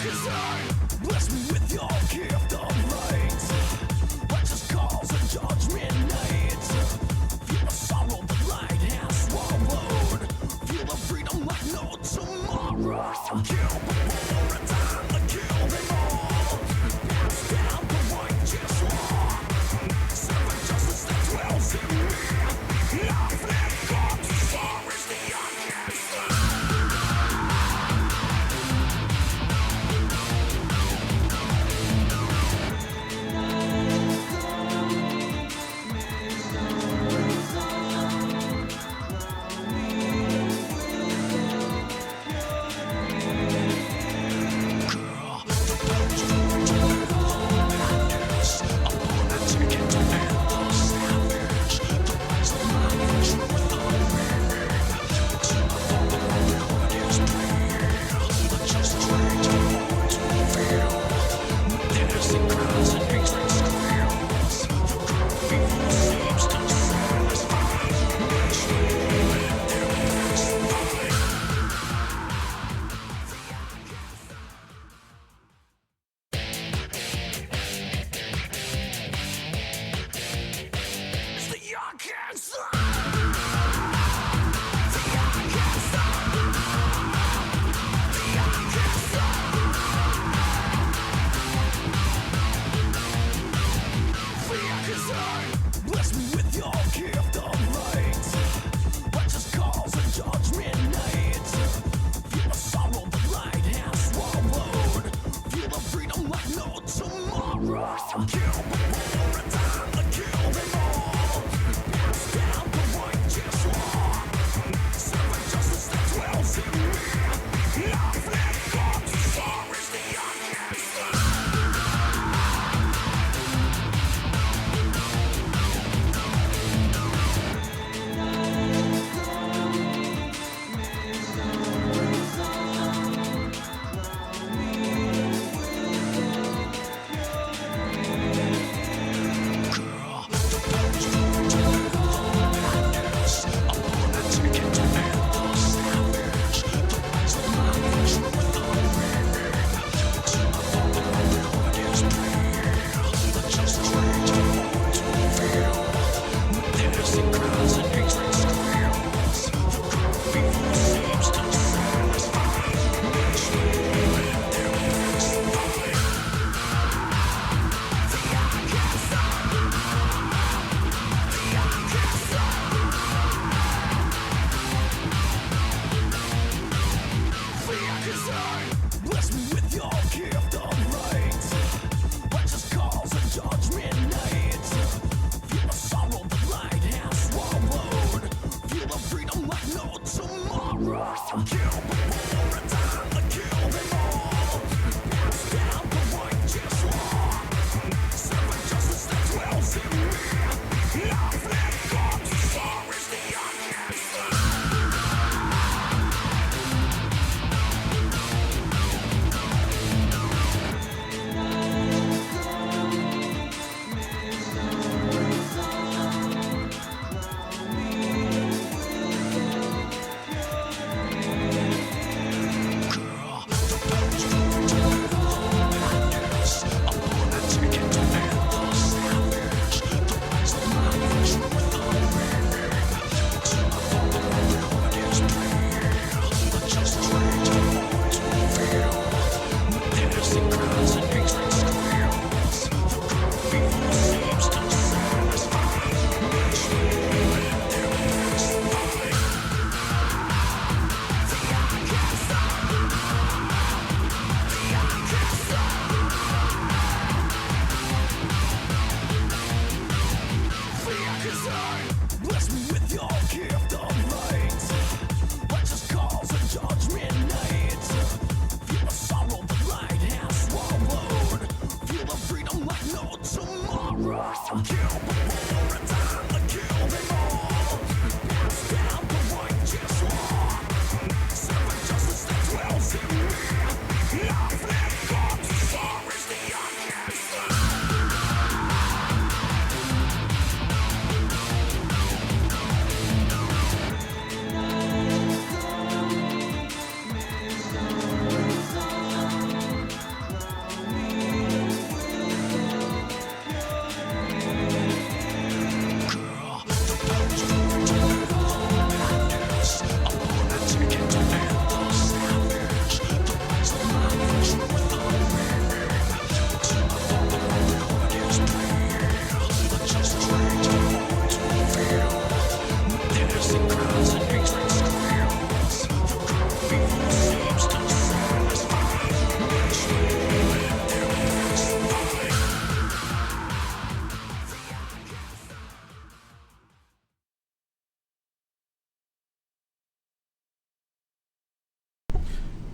Bless me with your gift of light. Righteous cause and judgment night. Feel the sorrow the light has swallowed. Feel the freedom like no tomorrow. Kill before and time to kill them all. Pass down the righteous law. Servant justice that dwells in me. I've let God to sorrows the uncancelled.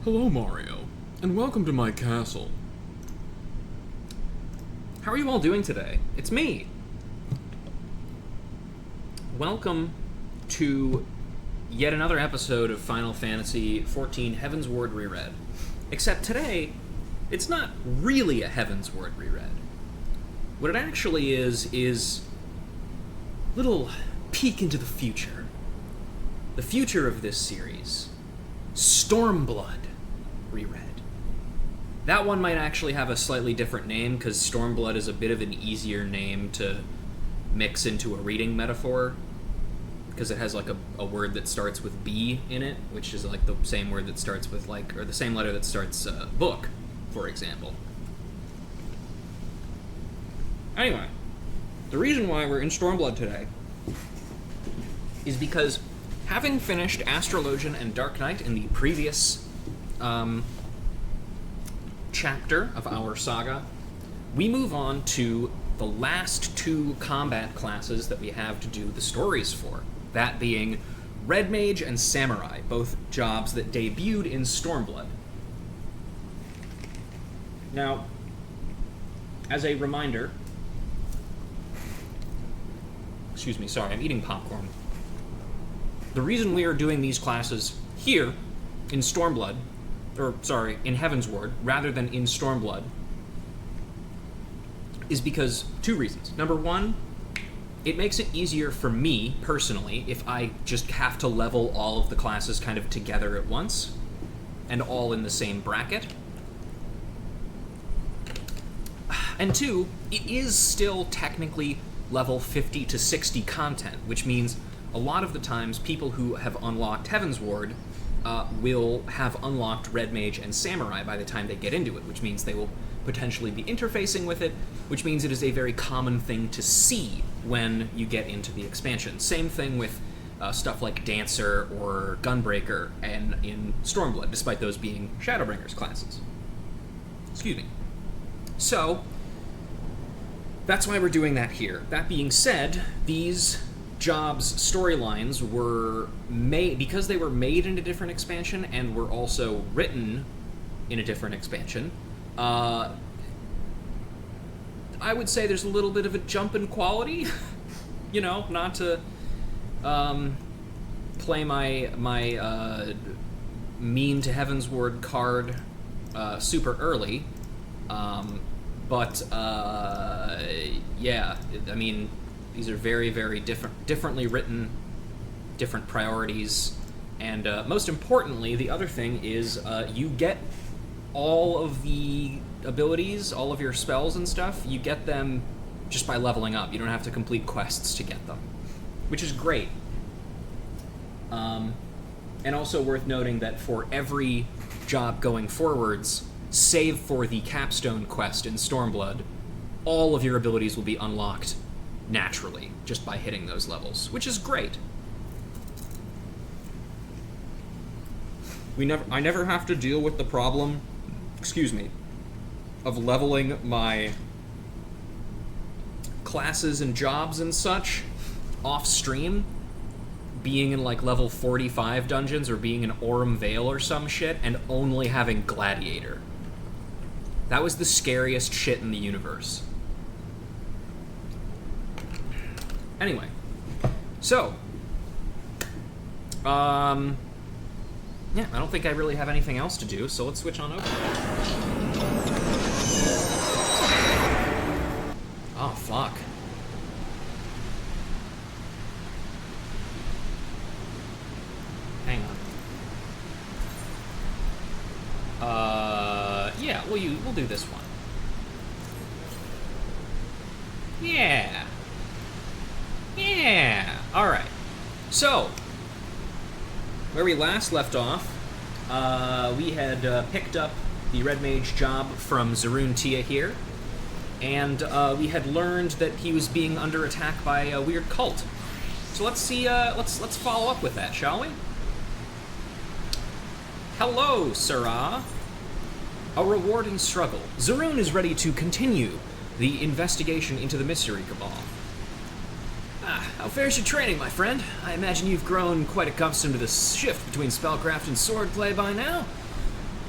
Hello, Mario, and welcome to my castle. How are you all doing today? It's me. Welcome to yet another episode of Final Fantasy XIV Heavensward Reread. Except today, it's not really a Heavensward Reread. What it actually is a little peek into the future. The future of this series. Stormblood Reread. That one might actually have a slightly different name, because Stormblood is a bit of an easier name to mix into a reading metaphor, because it has like a word that starts with B in it, which is like the same word that starts with or the same letter that starts book, for example. Anyway, the reason why we're in Stormblood today is because, having finished Astrologian and Dark Knight in the previous chapter of our saga, we move on to the last two combat classes that we have to do the stories for. That being Red Mage and Samurai, both jobs that debuted in Stormblood. Now, as a reminder... Excuse me, sorry, I'm eating popcorn. The reason we are doing these classes here, in Stormblood, in Heavensward, rather than in Stormblood, is because two reasons. Number one, it makes it easier for me, personally, if I just have to level all of the classes kind of together at once, and all in the same bracket. And two, it is still technically level 50 to 60 content, which means a lot of the times people who have unlocked Heavensward will have unlocked Red Mage and Samurai by the time they get into it, which means they will potentially be interfacing with it, which means it is a very common thing to see when you get into the expansion. Same thing with stuff like Dancer or Gunbreaker and in Stormblood, despite those being Shadowbringers classes. Excuse me. So, that's why we're doing that here. That being said, these jobs' storylines were made, because they were made in a different expansion and were also written in a different expansion, I would say there's a little bit of a jump in quality. You know, not to play my mean to Heavensward card super early, but yeah, I mean, these are very, very differently written, different priorities, and most importantly, the other thing is you get all of the abilities, all of your spells and stuff, you get them just by leveling up. You don't have to complete quests to get them, which is great. And also worth noting that for every job going forwards, save for the capstone quest in Stormblood, all of your abilities will be unlocked naturally, just by hitting those levels, which is great. I never have to deal with the problem, of leveling my classes and jobs and such off-stream, being in like level 45 dungeons or being in Aurum Vale or some shit, and only having Gladiator. That was the scariest shit in the universe. Anyway, so, yeah, I don't think I really have anything else to do, so let's switch on over. Oh, fuck. Hang on. Yeah, we'll do this one. Yeah. Yeah! Alright. So, where we last left off, we had picked up the Red Mage job from Zaroon Tia here, and we had learned that he was being under attack by a weird cult. So let's see, let's follow up with that, shall we? Hello, Sirrah. A rewarding struggle. Zaroon is ready to continue the investigation into the Mystery Cabal. How fares your training, my friend? I imagine you've grown quite accustomed to the shift between spellcraft and swordplay by now?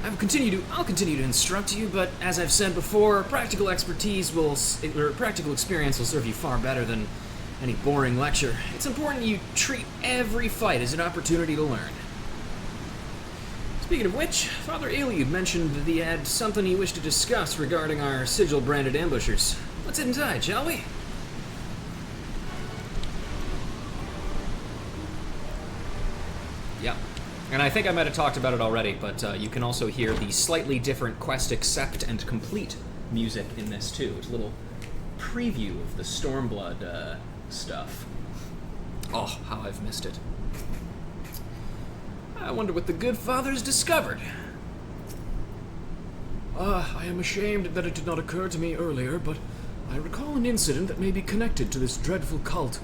I'll continue to instruct you, but as I've said before, practical experience will serve you far better than any boring lecture. It's important you treat every fight as an opportunity to learn. Speaking of which, Father Eliud mentioned that he had something he wished to discuss regarding our sigil-branded ambushers. Let's sit inside, shall we? Yep. And I think I might have talked about it already, but you can also hear the slightly different Quest Accept and Complete music in this too. It's a little preview of the Stormblood stuff. Oh, how I've missed it. I wonder what the good father's discovered. I am ashamed that it did not occur to me earlier, but I recall an incident that may be connected to this dreadful cult.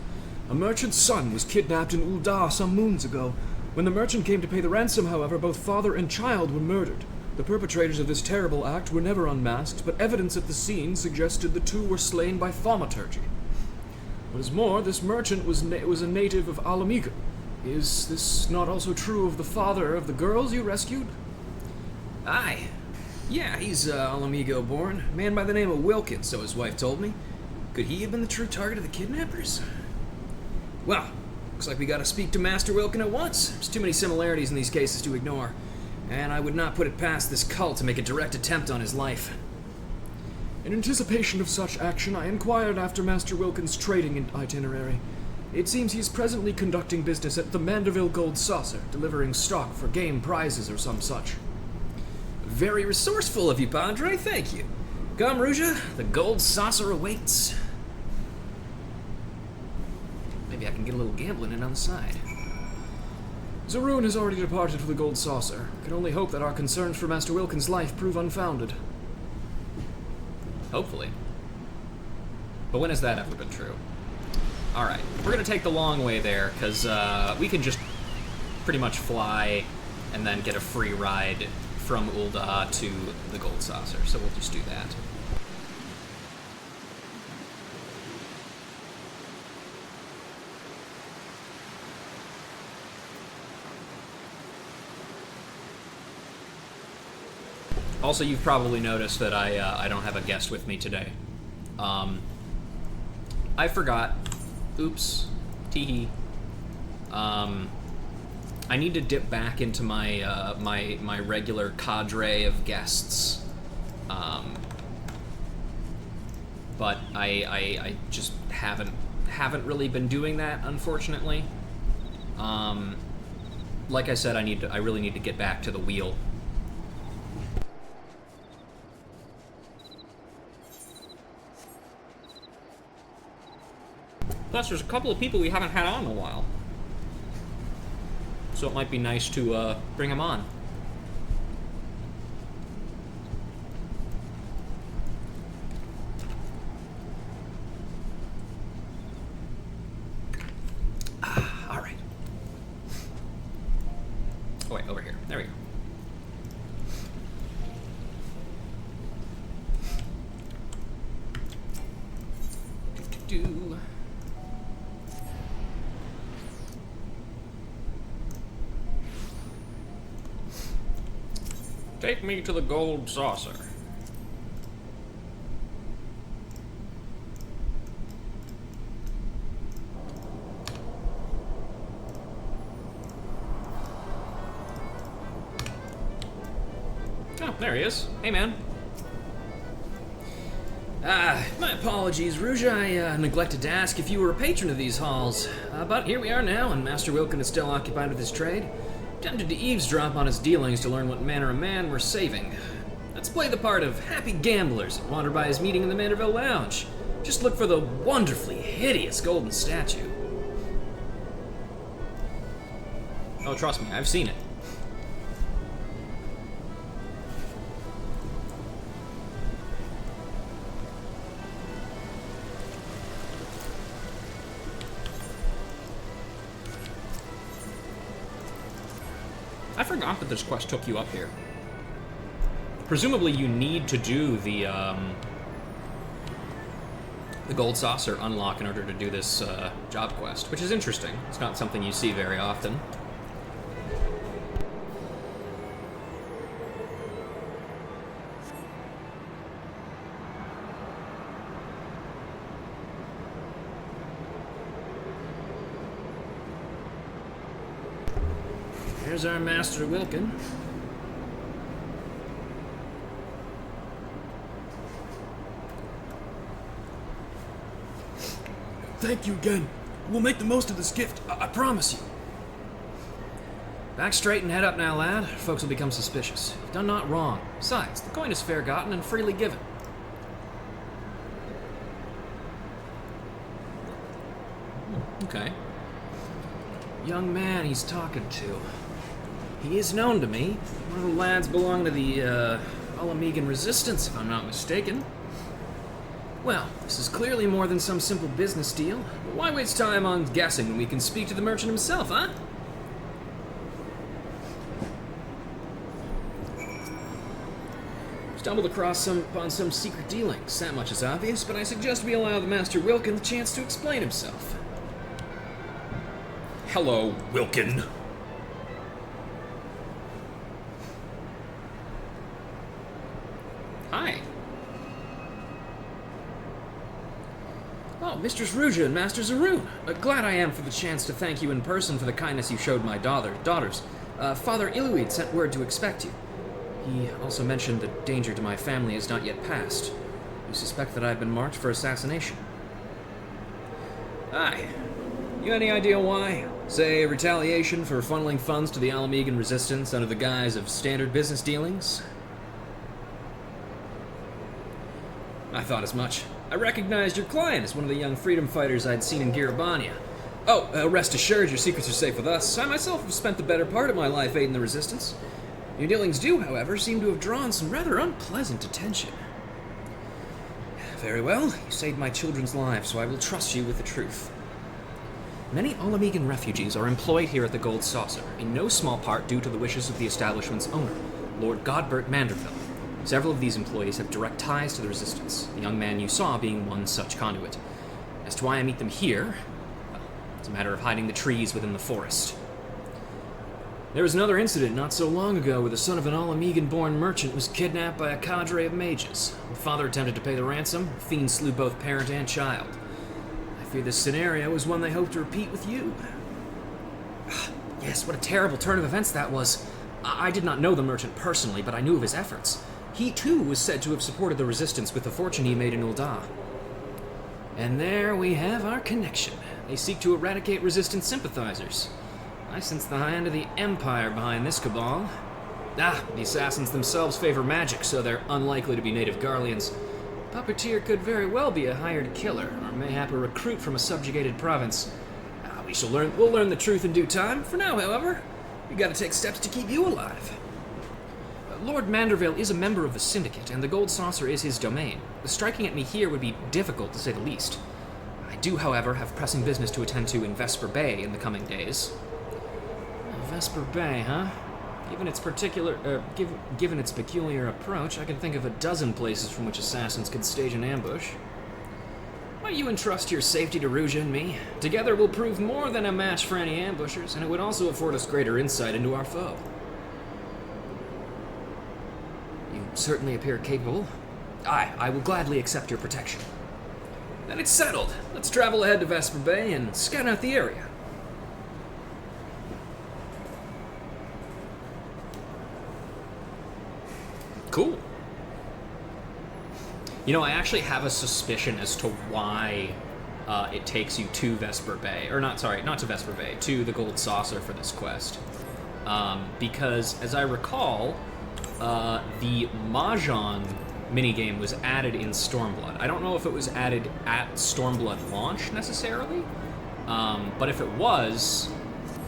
A merchant's son was kidnapped in Ul'dah some moons ago. When the merchant came to pay the ransom, however, both father and child were murdered. The perpetrators of this terrible act were never unmasked, but evidence at the scene suggested the two were slain by thaumaturgy. What is more, this merchant was a native of Alamiga. Is this not also true of the father of the girls you rescued? Aye. Yeah, he's Alamigo born. A man by the name of Wilkins, so his wife told me. Could he have been the true target of the kidnappers? Well, looks like we gotta speak to Master Wilkin at once. There's too many similarities in these cases to ignore. And I would not put it past this cult to make a direct attempt on his life. In anticipation of such action, I inquired after Master Wilkin's trading itinerary. It seems he is presently conducting business at the Manderville Gold Saucer, delivering stock for game prizes or some such. Very resourceful of you, Padre. Thank you. Come, Ruja. The Gold Saucer awaits. Maybe I can get a little gambling in on the side. Zaroon has already departed for the Gold Saucer. Can only hope that our concerns for Master Wilkin's life prove unfounded. Hopefully. But when has that ever been true? Alright, we're gonna take the long way there, because we can just pretty much fly and then get a free ride from Ul'dah to the Gold Saucer, so we'll just do that. Also, you've probably noticed that I don't have a guest with me today. I forgot. Oops. Teehee. I need to dip back into my my regular cadre of guests. But I just haven't really been doing that, unfortunately. Like I said, I really need to get back to the wheel. Plus, there's a couple of people we haven't had on in a while. So it might be nice to bring them on. All right. Oh, wait, over here. There we go. Do. Take me to the Gold Saucer. Oh, there he is. Hey, man. My apologies, Ruja. I neglected to ask if you were a patron of these halls. But here we are now, and Master Wilkin is still occupied with his trade. Tempted to eavesdrop on his dealings to learn what manner of man we're saving. Let's play the part of happy gamblers and wander by his meeting in the Manderville Lounge. Just look for the wonderfully hideous golden statue. Oh, trust me, I've seen it. I forgot that this quest took you up here. Presumably you need to do the Gold Saucer unlock in order to do this job quest, which is interesting. It's not something you see very often. There's our Master Wilkin. Thank you again. We'll make the most of this gift. I promise you. Back straight and head up now, lad. Folks will become suspicious. You've done naught wrong. Besides, the coin is fair gotten and freely given. Okay. Young man he's talking to. He is known to me. One of the lads belong to the, Alamegan Resistance, if I'm not mistaken. Well, this is clearly more than some simple business deal. But why waste time on guessing when we can speak to the merchant himself, huh? Stumbled across upon some secret dealings. That much is obvious, but I suggest we allow the Master Wilkin the chance to explain himself. Hello, Wilkin. Hi. Oh, Mistress Ruja and Master Zaroon. Glad I am for the chance to thank you in person for the kindness you showed my daughters. Father Iluid sent word to expect you. He also mentioned that danger to my family is not yet past. You suspect that I've been marked for assassination. Aye. You any idea why? Say, retaliation for funneling funds to the Alamegan Resistance under the guise of standard business dealings? I thought as much. I recognized your client as one of the young freedom fighters I'd seen in Giribania. Oh, rest assured your secrets are safe with us. I myself have spent the better part of my life aiding the Resistance. Your dealings do, however, seem to have drawn some rather unpleasant attention. Very well, you saved my children's lives, so I will trust you with the truth. Many Alamegan refugees are employed here at the Gold Saucer, in no small part due to the wishes of the establishment's owner, Lord Godbert Manderville. Several of these employees have direct ties to the Resistance, the young man you saw being one such conduit. As to why I meet them here, well, it's a matter of hiding the trees within the forest. There was another incident not so long ago where the son of an Alamegan-born merchant was kidnapped by a cadre of mages. The father attempted to pay the ransom. The fiend slew both parent and child. I fear this scenario is one they hope to repeat with you. Yes, what a terrible turn of events that was. I did not know the merchant personally, but I knew of his efforts. He, too, was said to have supported the Resistance with the fortune he made in Ul'dah. And there we have our connection. They seek to eradicate Resistance sympathizers. I sense the hand of the Empire behind this cabal. The assassins themselves favor magic, so they're unlikely to be native Garleans. Puppeteer could very well be a hired killer, or mayhap a recruit from a subjugated province. We'll learn the truth in due time. For now, however, we gotta take steps to keep you alive. Lord Manderville is a member of the Syndicate, and the Gold Saucer is his domain. Striking at me here would be difficult, to say the least. I do, however, have pressing business to attend to in Vesper Bay in the coming days. Vesper Bay, huh? Given its given its peculiar approach, I can think of a dozen places from which assassins could stage an ambush. Why don't you entrust your safety to Ruja and me? Together we'll prove more than a match for any ambushers, and it would also afford us greater insight into our foe. You certainly appear capable. I will gladly accept your protection. Then it's settled. Let's travel ahead to Vesper Bay and scout out the area. Cool. You know, I actually have a suspicion as to why it takes you to Vesper Bay. Or not to Vesper Bay, to the Gold Saucer for this quest. Because, as I recall, the Mahjong minigame was added in Stormblood. I don't know if it was added at Stormblood launch, necessarily. But if it was,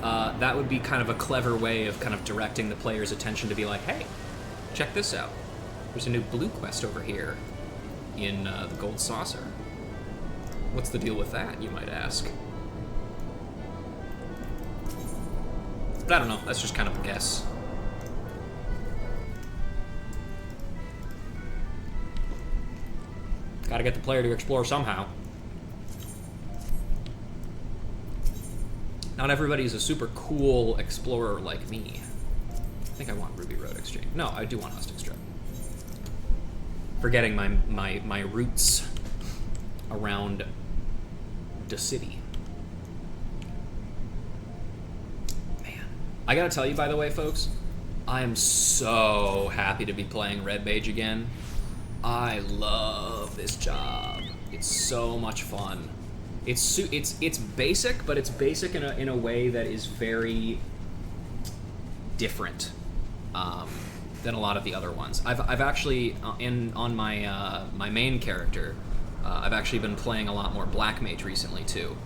that would be kind of a clever way of kind of directing the player's attention to be like, hey, check this out. There's a new blue quest over here in the Gold Saucer. What's the deal with that, you might ask? But I don't know, that's just kind of a guess. Gotta get the player to explore somehow. Not everybody's a super cool explorer like me. I think I want Ruby Road Exchange. No, I do want Hustic Strip. Forgetting my roots around the city. Man. I gotta tell you, by the way, folks, I am so happy to be playing Red Mage again. I love this job. It's so much fun. It's basic, but it's basic in a way that is very different than a lot of the other ones. I've actually on my my main character, I've actually been playing a lot more Black Mage recently too.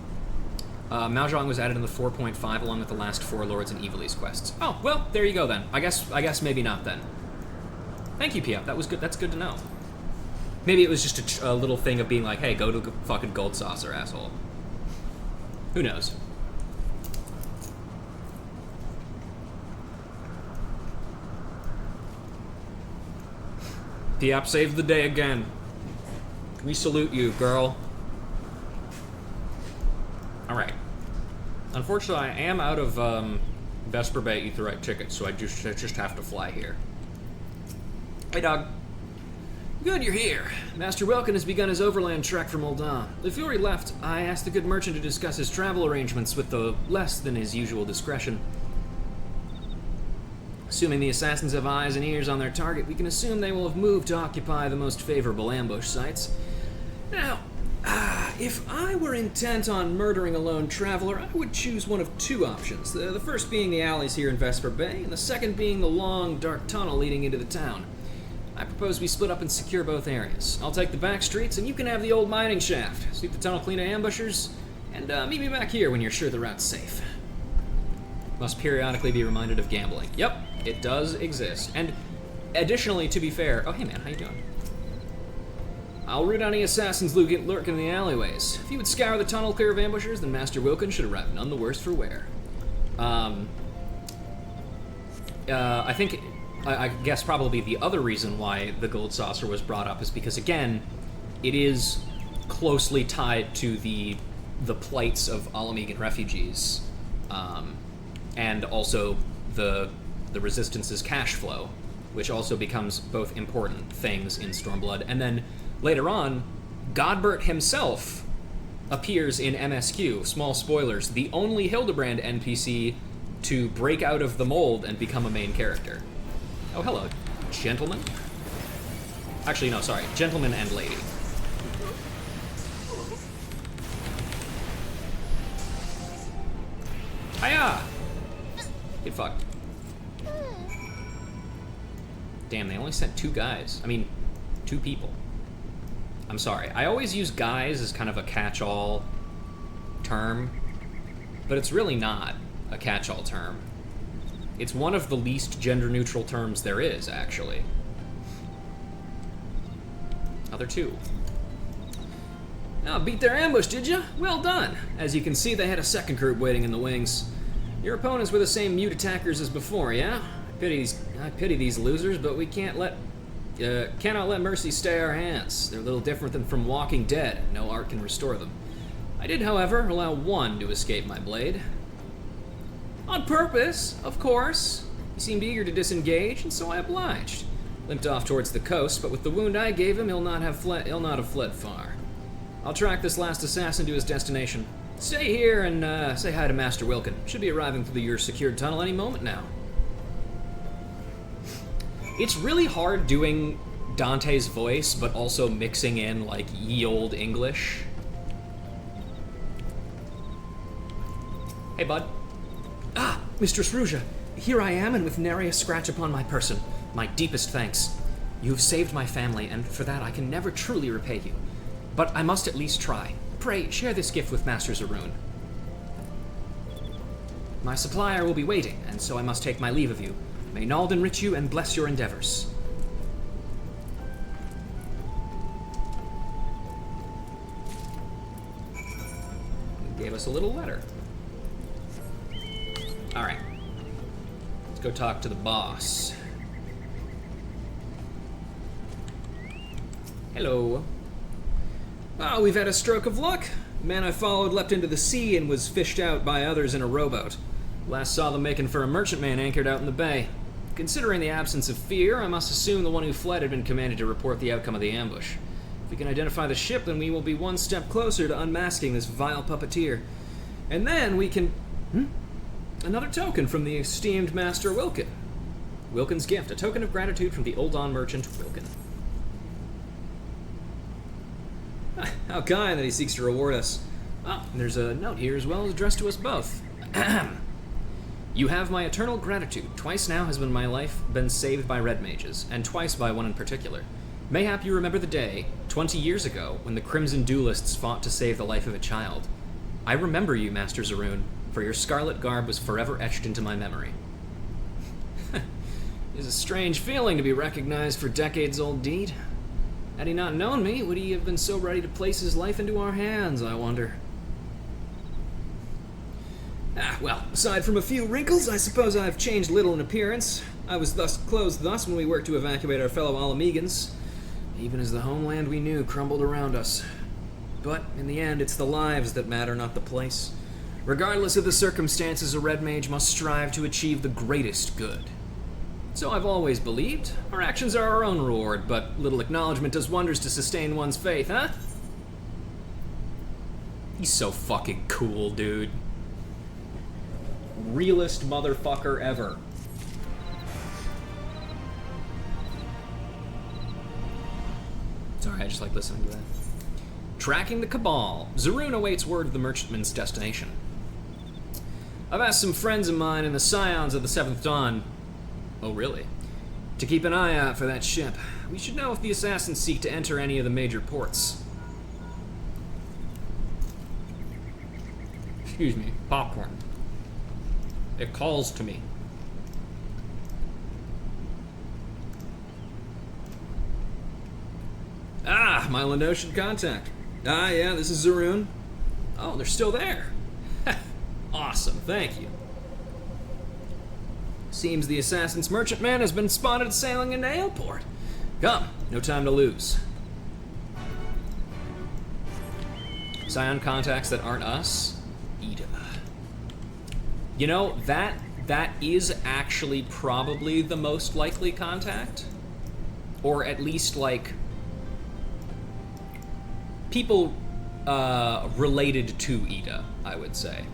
Mahjong was added in the 4.5 along with the last 4 Lords and Evilise quests. Oh, well, there you go then. I guess maybe not then. Thank you, PF. That was good. That's good to know. Maybe it was just a little thing of being like, hey, go to fucking Gold Saucer, asshole. Who knows? PF saved the day again. We salute you, girl. Alright. Unfortunately, I am out of Vesper Bay Aetheryte tickets, so I just have to fly here. Hey, dog. Good, you're here. Master Welkin has begun his overland trek from Ul'dah. Before he left, I asked the good merchant to discuss his travel arrangements with the less than his usual discretion. Assuming the assassins have eyes and ears on their target, we can assume they will have moved to occupy the most favorable ambush sites. Now, if I were intent on murdering a lone traveler, I would choose one of 2 options. The first being the alleys here in Vesper Bay, and the second being the long, dark tunnel leading into the town. I propose we split up and secure both areas. I'll take the back streets, and you can have the old mining shaft. Sweep the tunnel clean of ambushers, and meet me back here when you're sure the route's safe. Must periodically be reminded of gambling. Yep, it does exist. And additionally, to be fair... Oh, hey man, how you doing? I'll root any assassins lurking in the alleyways. If you would scour the tunnel clear of ambushers, then Master Wilkin should arrive none the worse for wear. I guess probably the other reason why the Gold Saucer was brought up is because, again, it is closely tied to the plights of Alamegan refugees, and also the Resistance's cash flow, which also becomes both important things in Stormblood. And then later on, Godbert himself appears in MSQ, small spoilers, the only Hildebrand NPC to break out of the mold and become a main character. Oh, hello, gentlemen. Actually, no, sorry, gentleman and lady. Hiya! Get fucked. Damn, they only sent 2 guys. I mean, 2 people. I'm sorry. I always use guys as kind of a catch-all term, but it's really not a catch-all term. It's one of the least gender-neutral terms there is, actually. Other 2. Oh, beat their ambush, did you? Well done. As you can see, they had a second group waiting in the wings. Your opponents were the same mute attackers as before, yeah? I pity these losers, but we cannot let mercy stay our hands. They're a little different than from Walking Dead. No art can restore them. I did, however, allow 1 to escape my blade. On purpose, of course. He seemed eager to disengage, and so I obliged. Limped off towards the coast, but with the wound I gave him, he'll not have fled far. I'll track this last assassin to his destination. Stay here and say hi to Master Wilkin. Should be arriving through your secured tunnel any moment now. It's really hard doing Dante's voice, but also mixing in, like, ye olde English. Hey, bud. Ah, Mistress Ruja. Here I am, and with nary a scratch upon my person. My deepest thanks. You've saved my family, and for that I can never truly repay you. But I must at least try. Pray, share this gift with Master Zaroon. My supplier will be waiting, and so I must take my leave of you. May Nald enrich you and bless your endeavors. He gave us a little letter. Alright. Let's go talk to the boss. Hello. Oh, we've had a stroke of luck. The man I followed leapt into the sea and was fished out by others in a rowboat. Last saw them making for a merchantman anchored out in the bay. Considering the absence of fear, I must assume the one who fled had been commanded to report the outcome of the ambush. If we can identify the ship, then we will be one step closer to unmasking this vile puppeteer. And then we can... Another token from the esteemed Master Wilkin. Wilkin's gift, a token of gratitude from the Uldan merchant Wilkin. How kind that he seeks to reward us. Oh, and there's a note here as well addressed to us both. You have my eternal gratitude. Twice now has my life been saved by red mages, and twice by one in particular. Mayhap you remember the day, 20 years ago, when the Crimson Duelists fought to save the life of a child. I remember you, Master Zaroon, for your scarlet garb was forever etched into my memory. It's a strange feeling to be recognized for decades-old deed. Had he not known me, would he have been so ready to place his life into our hands, I wonder? Well, aside from a few wrinkles, I suppose I've changed little in appearance. I was clothed thus when we worked to evacuate our fellow Alamegans, even as the homeland we knew crumbled around us. But, in the end, it's the lives that matter, not the place. Regardless of the circumstances, a red mage must strive to achieve the greatest good. So I've always believed. Our actions are our own reward, but little acknowledgement does wonders to sustain one's faith, huh? He's so fucking cool, dude. Realest motherfucker ever. Sorry, I just like listening to that. Tracking the Cabal. Zaroon awaits word of the merchantman's destination. I've asked some friends of mine in the Scions of the Seventh Dawn. Oh, really? To keep an eye out for that ship. We should know if the assassins seek to enter any of the major ports. Excuse me, popcorn. It calls to me. Ah, my Lenosian contact. Ah, yeah, this is Zaroon. Oh, they're still there. Awesome, thank you. Seems the assassin's merchantman has been spotted sailing into Aleport. Come, no time to lose. Scion contacts that aren't us? Ida. You know, that is actually probably the most likely contact. Or at least, like, people related to Ida, I would say.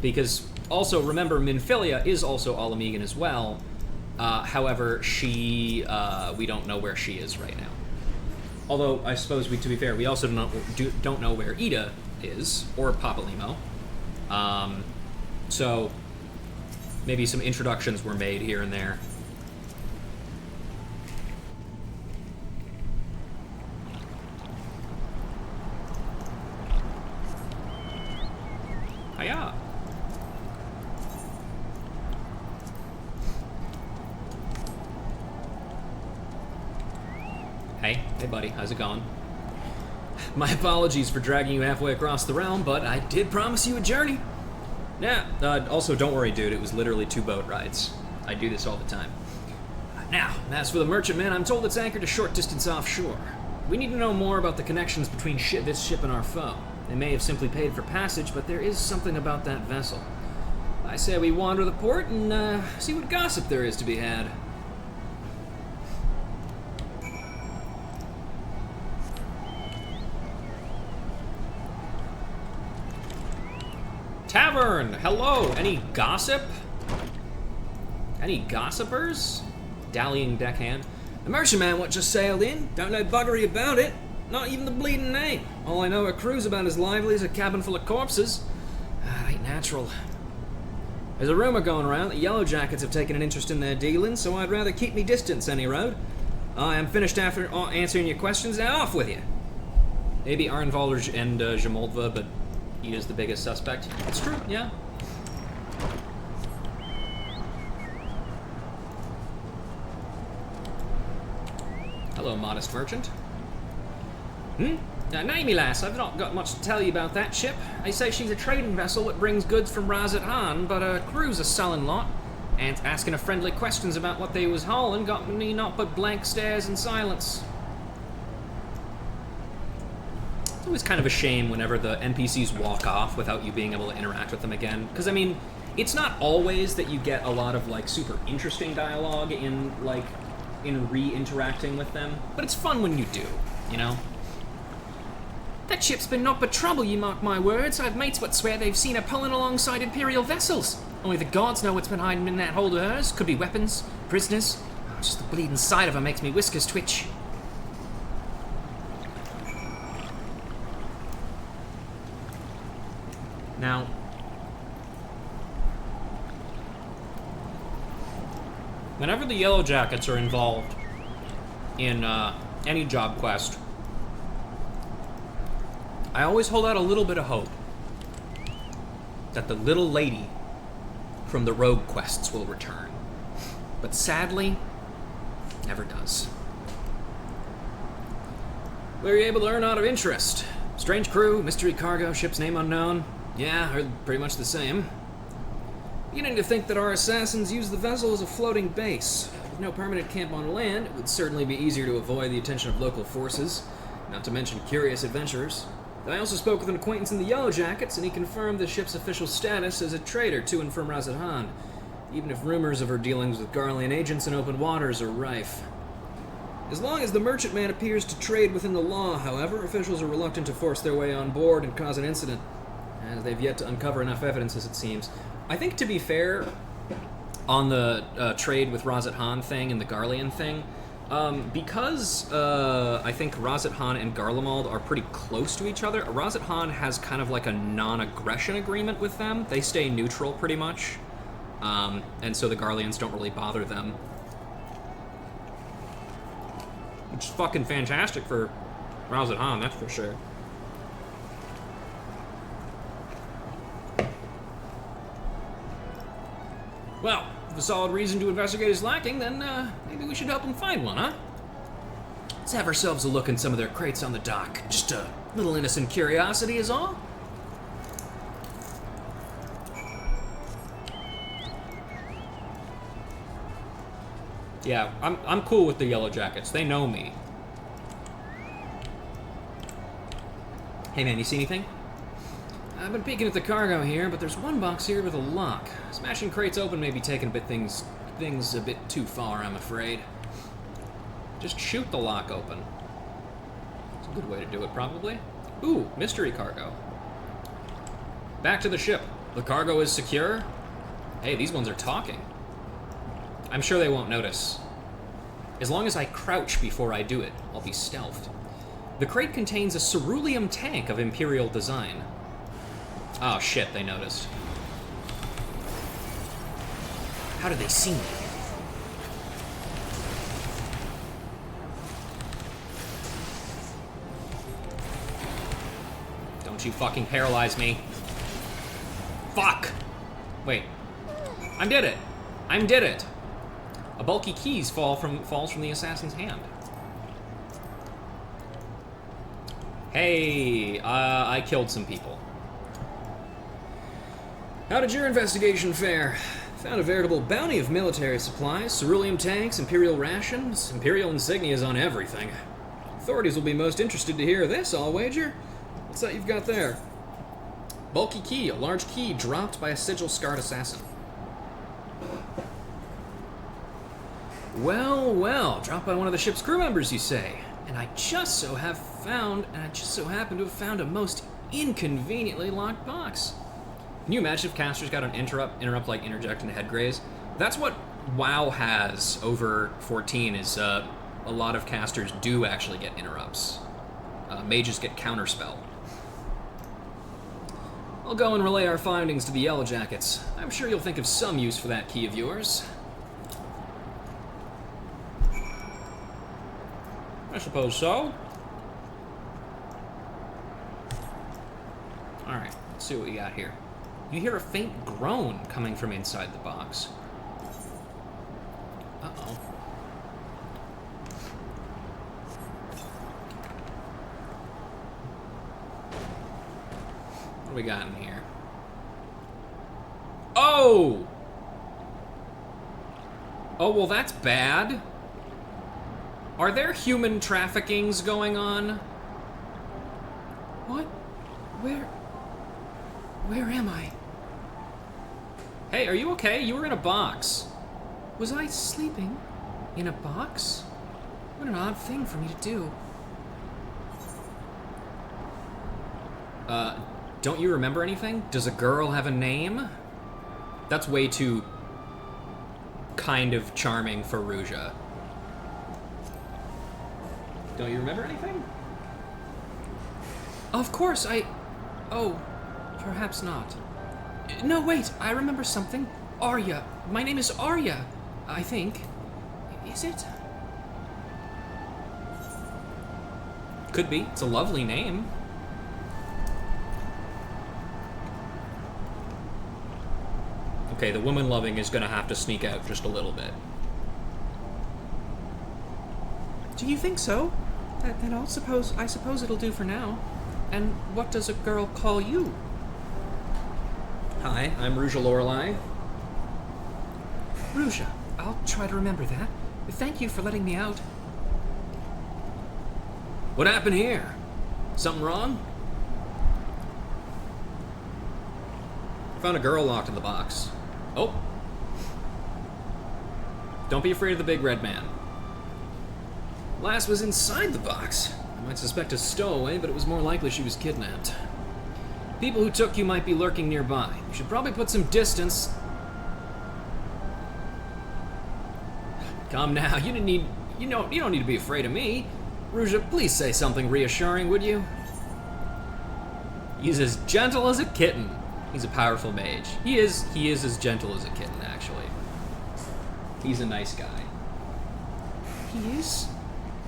Because, also, remember, Minfilia is also Alamegan as well. However, she, we don't know where she is right now. Although, I suppose, to be fair, we also don't know where Ida is, or Papalimo. So, maybe some introductions were made here and there. Hiya! Hey buddy, how's it going? My apologies for dragging you halfway across the realm, but I did promise you a journey. Yeah, also don't worry dude, it was literally 2 boat rides. I do this all the time. Now, as for the merchantman, I'm told it's anchored a short distance offshore. We need to know more about the connections between this ship and our foe. They may have simply paid for passage, but there is something about that vessel. I say we wander the port and see what gossip there is to be had. Tavern! Hello! Any gossip? Any gossipers? Dallying deckhand. The merchantman what just sailed in. Don't know buggery about it. Not even the bleeding name. All I know are crews about as lively as a cabin full of corpses. That ain't natural. There's a rumor going around that Yellow Jackets have taken an interest in their dealings, so I'd rather keep me distance any road. I am finished after answering your questions. Now off with you. Maybe Arnvalder and Jamoldva, but he is the biggest suspect. It's true, yeah. Hello, modest merchant. Nay, me lass, I've not got much to tell you about that ship. They say she's a trading vessel that brings goods from Razat Han, but her crew's a sullen lot. And asking her friendly questions about what they was hauling got me not but blank stares and silence. It's always kind of a shame whenever the NPCs walk off without you being able to interact with them again. Because, I mean, it's not always that you get a lot of, like, super interesting dialogue in re-interacting with them, but it's fun when you do, you know? That ship's been naught but trouble, ye mark my words. I've mates what swear they've seen her pulling alongside Imperial vessels. Only the gods know what's been hiding in that hold of hers. Could be weapons, prisoners. Just the bleeding sight of her makes me whiskers twitch. Now, whenever the Yellow Jackets are involved in any job quest, I always hold out a little bit of hope that the little lady from the rogue quests will return. But sadly, never does. Were you able to earn out of interest? Strange crew, mystery cargo, ship's name unknown. Yeah, heard pretty much the same. Beginning to think that our assassins use the vessel as a floating base. With no permanent camp on land, it would certainly be easier to avoid the attention of local forces, not to mention curious adventurers. I also spoke with an acquaintance in the Yellow Jackets, and he confirmed the ship's official status as a trader to and from Razat, even if rumors of her dealings with Garlean agents in open waters are rife. As long as the merchantman appears to trade within the law, however, officials are reluctant to force their way on board and cause an incident, as they've yet to uncover enough evidence, as it seems. I think, to be fair, on the trade with Razat thing and the Garlean thing, because I think Razat and Garlemald are pretty close to each other, Razat has kind of like a non-aggression agreement with them. They stay neutral, pretty much. And so the Garleans don't really bother them. Which is fucking fantastic for Razat, that's for sure. Well, if a solid reason to investigate is lacking, then maybe we should help them find one, huh? Let's have ourselves a look in some of their crates on the dock. Just a little innocent curiosity is all. Yeah, I'm cool with the Yellow Jackets. They know me. Hey man, you see anything? I've been peeking at the cargo here, but there's one box here with a lock. Smashing crates open may be taking things a bit too far, I'm afraid. Just shoot the lock open. It's a good way to do it, probably. Ooh, mystery cargo. Back to the ship. The cargo is secure. Hey, these ones are talking. I'm sure they won't notice. As long as I crouch before I do it, I'll be stealthed. The crate contains a ceruleum tank of Imperial design. Oh shit, they noticed. How did they see me? Don't you fucking paralyze me. Fuck! Wait. I did it! I did it! A bulky keys falls from the assassin's hand. Hey, I killed some people. How did your investigation fare? Found a veritable bounty of military supplies, ceruleum tanks, Imperial rations, Imperial insignias on everything. Authorities will be most interested to hear this, I'll wager. What's that you've got there? Bulky key, a large key dropped by a sigil-scarred assassin. Well, well, dropped by one of the ship's crew members, you say? And I just so happen to have found a most inconveniently locked box. Can you imagine if casters got an interrupt like interject into head graze? That's what WoW has over 14 is a lot of casters do actually get interrupts. Mages get counterspell. I'll go and relay our findings to the Yellow Jackets. I'm sure you'll think of some use for that key of yours. I suppose so. Alright, let's see what we got here. You hear a faint groan coming from inside the box. Uh-oh. What do we got in here? Oh! Oh, well, that's bad. Are there human traffickings going on? What? Where am I? Hey, are you okay? You were in a box. Was I sleeping in a box? What an odd thing for me to do. Don't you remember anything? Does a girl have a name? That's way too kind of charming for Ruja. Don't you remember anything? Of course, Oh, perhaps not. No, wait, I remember something. Arya. My name is Arya, I think. Is it? Could be. It's a lovely name. Okay, the woman loving is gonna have to sneak out just a little bit. Do you think so? Then I suppose it'll do for now. And what does a girl call you? Hi, I'm Ruja Lorelei. Ruja, I'll try to remember that. Thank you for letting me out. What happened here? Something wrong? Found a girl locked in the box. Oh. Don't be afraid of the big red man. Lass was inside the box. I might suspect a stowaway, but it was more likely she was kidnapped. People who took you might be lurking nearby. You should probably put some distance. Come now, you don't need to be afraid of me. Ruja, please say something reassuring, would you? He's as gentle as a kitten. He's a powerful mage. He is as gentle as a kitten, actually. He's a nice guy. He is?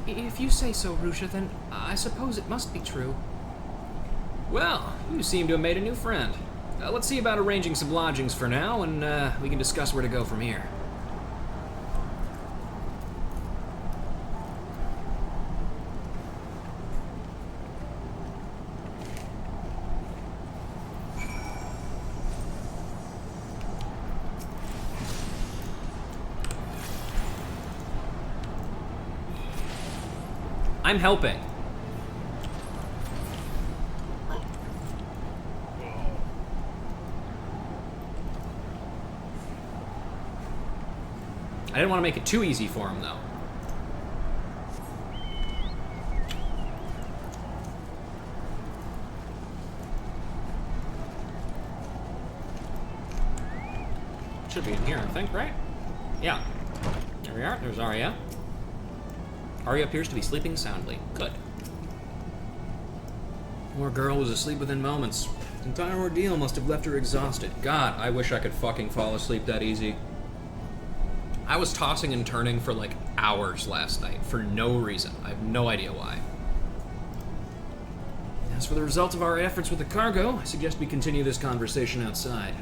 If you say so, Ruja, then I suppose it must be true. Well, you seem to have made a new friend. Let's see about arranging some lodgings for now, and we can discuss where to go from here. I'm helping. I didn't want to make it too easy for him, though. Should be in here, I think, right? Yeah. There we are. There's Arya. Arya appears to be sleeping soundly. Good. Poor girl was asleep within moments. The entire ordeal must have left her exhausted. God, I wish I could fucking fall asleep that easy. I was tossing and turning for like hours last night for no reason. I have no idea why. As for the results of our efforts with the cargo, I suggest we continue this conversation outside.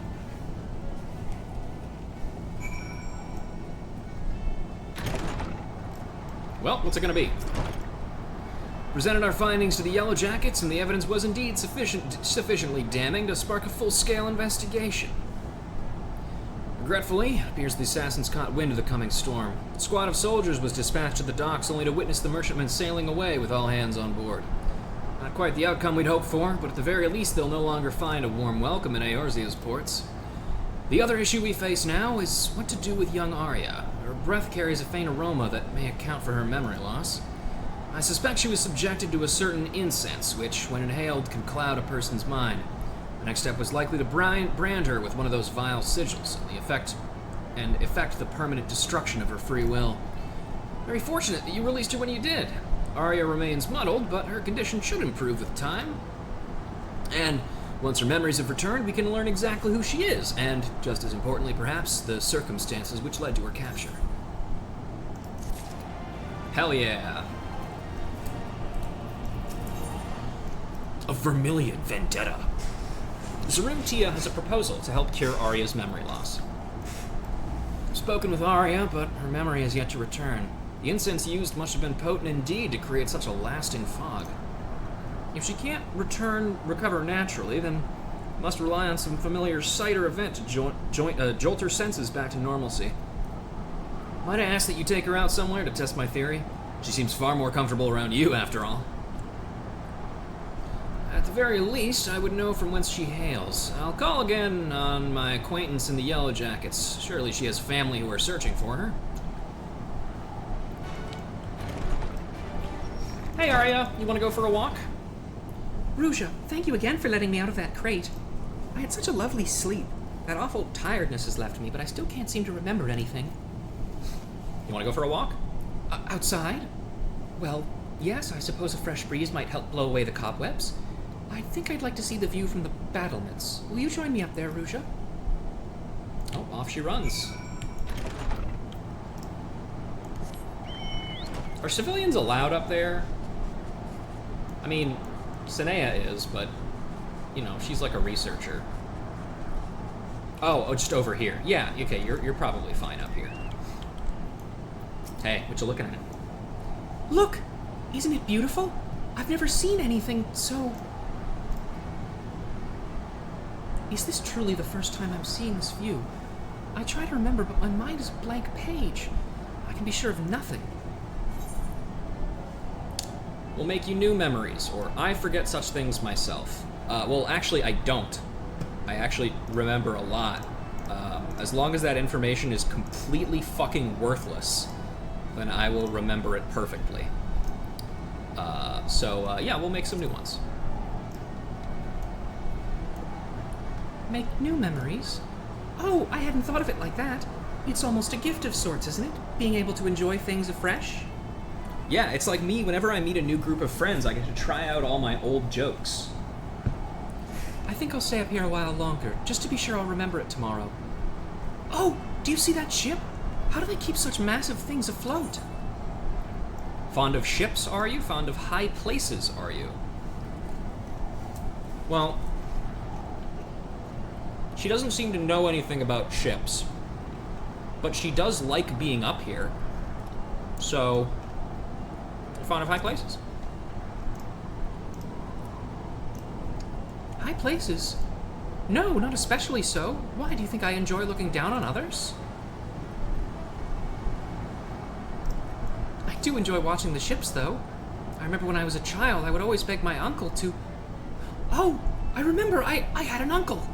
Well, what's it gonna be? Presented our findings to the Yellow Jackets, and the evidence was indeed sufficiently damning to spark a full-scale investigation. Regretfully, it appears the assassins caught wind of the coming storm. A squad of soldiers was dispatched to the docks only to witness the merchantmen sailing away with all hands on board. Not quite the outcome we'd hoped for, but at the very least they'll no longer find a warm welcome in Eorzea's ports. The other issue we face now is what to do with young Arya. Her breath carries a faint aroma that may account for her memory loss. I suspect she was subjected to a certain incense, which, when inhaled, can cloud a person's mind. The next step was likely to brand her with one of those vile sigils, and effect the permanent destruction of her free will. Very fortunate that you released her when you did. Arya remains muddled, but her condition should improve with time. And once her memories have returned, we can learn exactly who she is, and, just as importantly perhaps, the circumstances which led to her capture. Hell yeah. A Vermilion Vendetta. Zarim Tia has a proposal to help cure Arya's memory loss. I've spoken with Arya, but her memory has yet to return. The incense used must have been potent indeed to create such a lasting fog. If she can't recover naturally, then must rely on some familiar sight or event to jolt her senses back to normalcy. Might I ask that you take her out somewhere to test my theory? She seems far more comfortable around you, after all. At the very least, I would know from whence she hails. I'll call again on my acquaintance in the Yellow Jackets. Surely she has family who are searching for her. Hey Arya, you want to go for a walk? Ruja, thank you again for letting me out of that crate. I had such a lovely sleep. That awful tiredness has left me, but I still can't seem to remember anything. You want to go for a walk? Outside? Well, yes, I suppose a fresh breeze might help blow away the cobwebs. I think I'd like to see the view from the battlements. Will you join me up there, Ruja? Oh, off she runs. Are civilians allowed up there? I mean, Sanea is, but, you know, she's like a researcher. Oh, just over here. Yeah, okay, you're probably fine up here. Hey, what you looking at? Look! Isn't it beautiful? I've never seen anything so... Is this truly the first time I'm seeing this view? I try to remember, but my mind is a blank page. I can be sure of nothing. Will make you new memories, or I forget such things myself. Well, actually, I don't. I actually remember a lot. As long as that information is completely fucking worthless, then I will remember it perfectly. Yeah, we'll make some new ones. Make new memories? Oh, I hadn't thought of it like that. It's almost a gift of sorts, isn't it? Being able to enjoy things afresh? Yeah, it's like me, whenever I meet a new group of friends, I get to try out all my old jokes. I think I'll stay up here a while longer, just to be sure I'll remember it tomorrow. Oh, do you see that ship? How do they keep such massive things afloat? Fond of ships, are you? Fond of high places, are you? Well, she doesn't seem to know anything about ships, but she does like being up here, so fond of high places. High places? No, not especially so. Why, do you think I enjoy looking down on others? I do enjoy watching the ships, though. I remember when I was a child, I would always beg my uncle to... Oh, I remember, I had an uncle.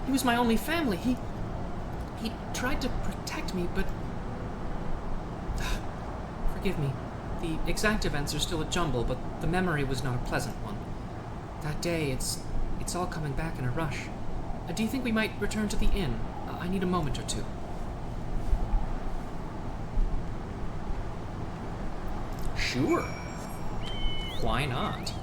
He was my only family. He tried to protect me, but... Forgive me. The exact events are still a jumble, but the memory was not a pleasant one. That day, it's all coming back in a rush. Do you think we might return to the inn? I need a moment or two. Sure. Why not?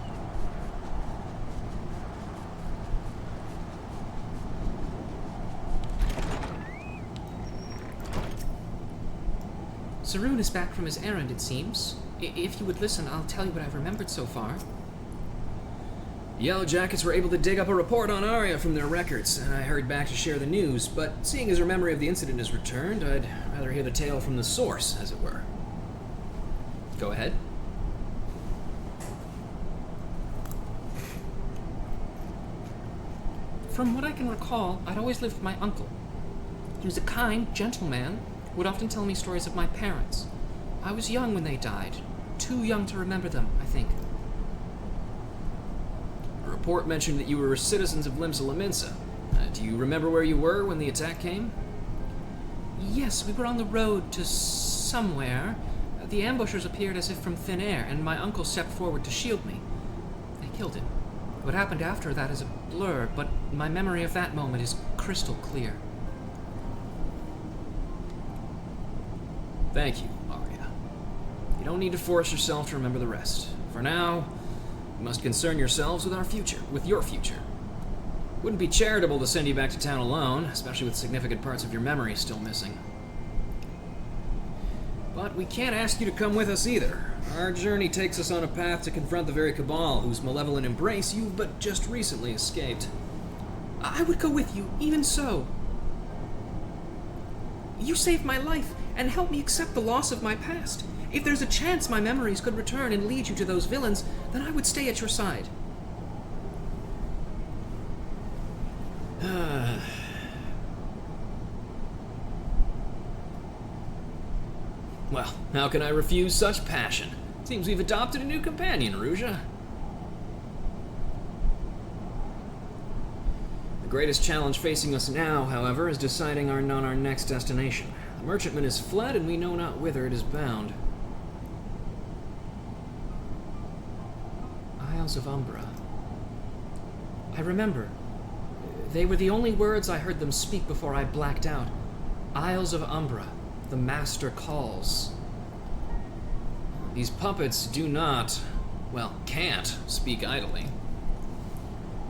Sarun is back from his errand, it seems. If you would listen, I'll tell you what I've remembered so far. Yellow Jackets were able to dig up a report on Arya from their records, and I hurried back to share the news, but seeing as her memory of the incident is returned, I'd rather hear the tale from the source, as it were. Go ahead. From what I can recall, I'd always lived with my uncle. He was a kind, gentle man, would often tell me stories of my parents. I was young when they died. Too young to remember them, I think. A report mentioned that you were citizens of Limsa Lominsa. Do you remember where you were when the attack came? Yes, we were on the road to somewhere. The ambushers appeared as if from thin air, and my uncle stepped forward to shield me. They killed him. What happened after that is a blur, but my memory of that moment is crystal clear. Thank you, Arya. You don't need to force yourself to remember the rest. For now, you must concern yourselves with our future, with your future. Wouldn't be charitable to send you back to town alone, especially with significant parts of your memory still missing. But we can't ask you to come with us either. Our journey takes us on a path to confront the very cabal whose malevolent embrace you've but just recently escaped. I would go with you, even so. You saved my life and helped me accept the loss of my past. If there's a chance my memories could return and lead you to those villains, then I would stay at your side. Well, how can I refuse such passion? Seems we've adopted a new companion, Ruja. The greatest challenge facing us now, however, is deciding on our next destination. The merchantman is fled, and we know not whither it is bound. Isles of Umbra. I remember. They were the only words I heard them speak before I blacked out. Isles of Umbra, the Master calls. These puppets do not, well, can't speak idly.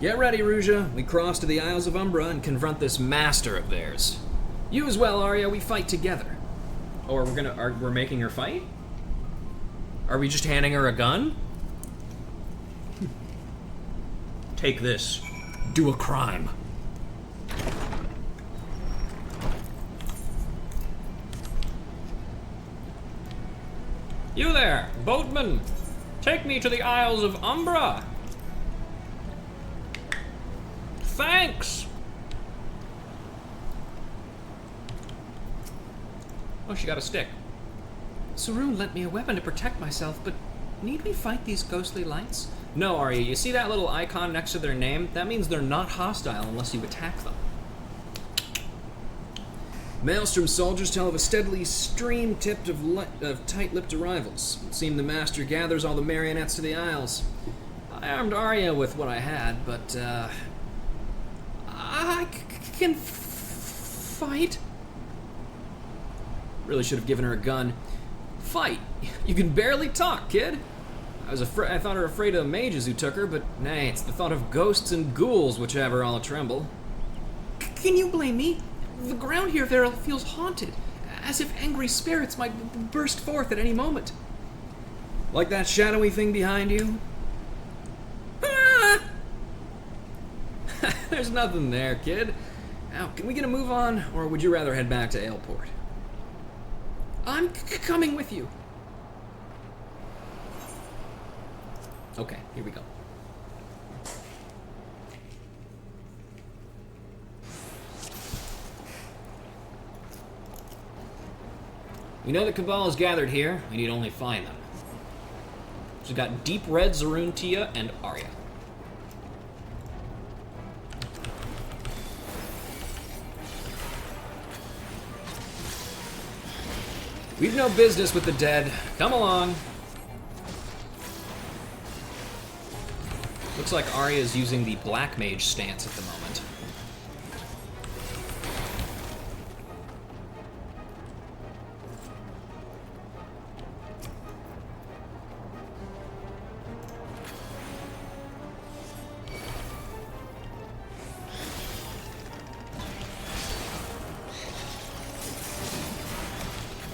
Get ready, Ruja. We cross to the Isles of Umbra and confront this master of theirs. You as well, Arya. We fight together. Or we're making her fight? Are we just handing her a gun? Take this. Do a crime. You there, boatman! Take me to the Isles of Umbra! Thanks! Oh, she got a stick. Sarun lent me a weapon to protect myself, but need we fight these ghostly lights? No, Arya, you see that little icon next to their name? That means they're not hostile unless you attack them. Maelstrom soldiers tell of a steadily stream-tipped of tight-lipped arrivals. It seemed the Master gathers all the marionettes to the Isles. I armed Arya with what I had, but, I can fight? Really should have given her a gun. Fight? You can barely talk, kid. I thought her afraid of the mages who took her, but nay, it's the thought of ghosts and ghouls which have her all a-tremble. Can you blame me? The ground here feels haunted, as if angry spirits might burst forth at any moment. Like that shadowy thing behind you? Ah! There's nothing there, kid. Now, can we get a move on, or would you rather head back to Aleport? I'm coming with you. Okay, here we go. We know that Cabal is gathered here. We need only find them. So we've got Deep Red, Zarun, Tia, and Arya. We've no business with the dead. Come along. Looks like Arya's using the Black Mage stance at the moment.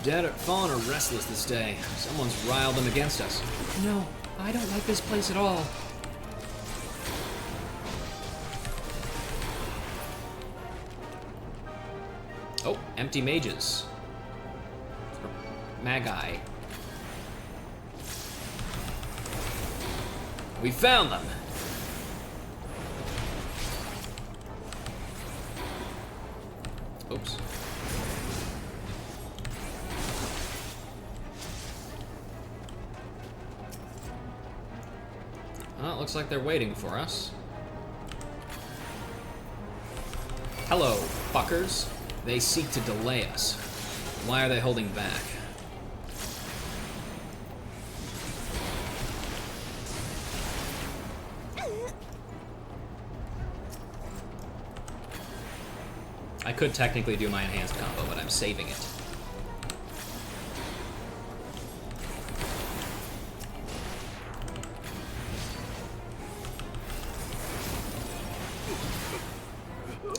Dead or fallen or restless this day. Someone's riled them against us. No, I don't like this place at all. Oh, empty mages. Magi. We found them. Oops. Well, it looks like they're waiting for us. Hello, fuckers. They seek to delay us. Why are they holding back? I could technically do my enhanced combo, but I'm saving it.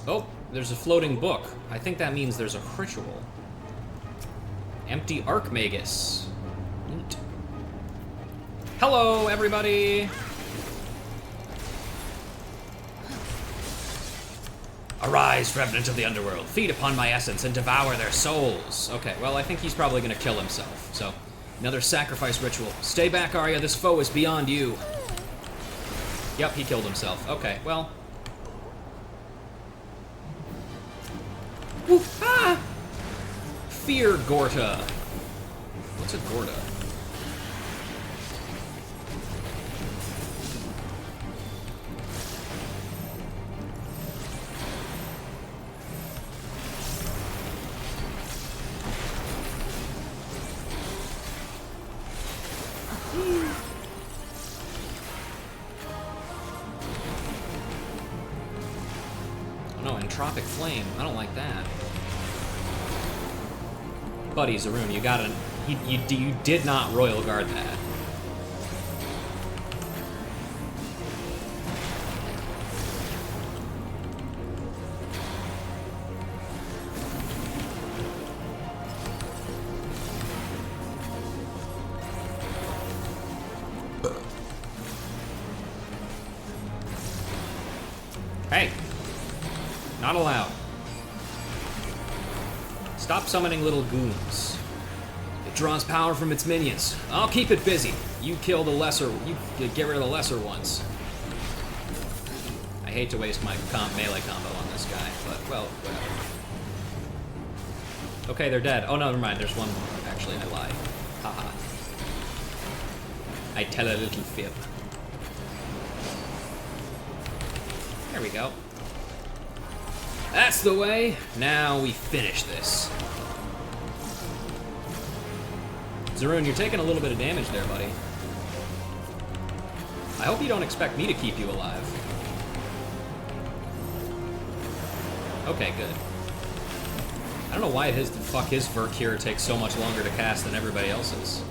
Oh, there's a floating book. I think that means there's a ritual. Empty Archmagus. Neat. Hello, everybody! Arise, revenant of the underworld. Feed upon my essence and devour their souls. Okay, well, I think he's probably gonna kill himself. So, another sacrifice ritual. Stay back, Arya. This foe is beyond you. Yep, he killed himself. Okay, well... Ooh, ah! Fear Gorta. What's a Gorta? and Tropic Flame. I don't like that. Buddy, Zaroon, you gotta... You did not Royal Guard that. Hey! Not allowed. Stop summoning little goons. It draws power from its minions. I'll keep it busy. You kill the lesser... You get rid of the lesser ones. I hate to waste my melee combo on this guy, but, well, whatever. Okay, they're dead. Oh, no, never mind. There's one more. Actually, I lied. Haha. I tell a little fib. There we go. That's the way. Now we finish this. Zaroon, you're taking a little bit of damage there, buddy. I hope you don't expect me to keep you alive. Okay, good. I don't know why the fuck his Vercure takes so much longer to cast than everybody else's.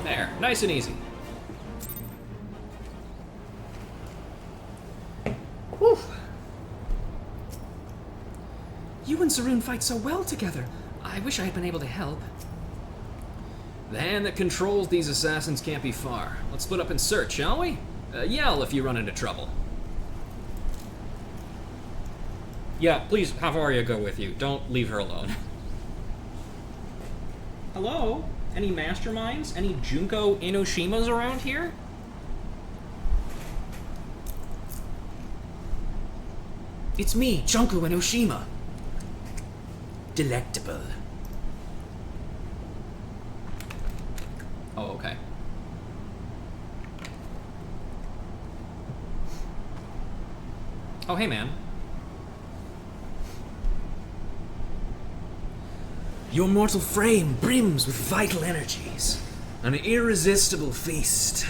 There, nice and easy. Whew. You and Zaroon fight so well together. I wish I had been able to help. The hand that controls these assassins can't be far. Let's split up and search, shall we? Yell if you run into trouble. Yeah, please have Arya go with you. Don't leave her alone. Hello? Any masterminds? Any Junko Inoshimas around here? It's me, Junko Enoshima. Delectable. Oh, okay. Oh, hey, man. Your mortal frame brims with vital energies. An irresistible feast.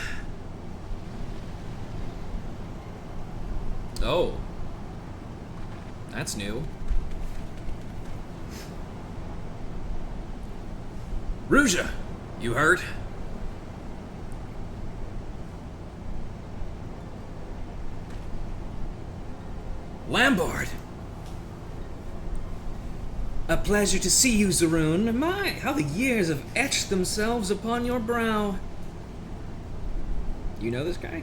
Oh. That's new. Ruja, you hurt? Lambard! A pleasure to see you, Zaroon. My, how the years have etched themselves upon your brow. You know this guy?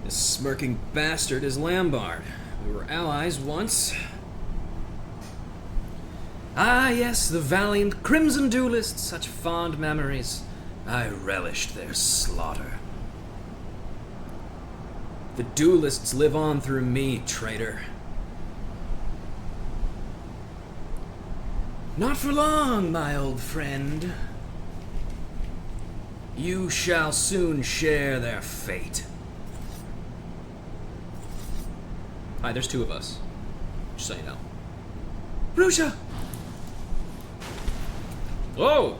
This smirking bastard is Lambard. We were allies once. Ah, yes, the valiant Crimson Duelists, such fond memories. I relished their slaughter. The Duelists live on through me, traitor. Not for long, my old friend. You shall soon share their fate. Hi, there's two of us. Just so you know. Ruja! Whoa!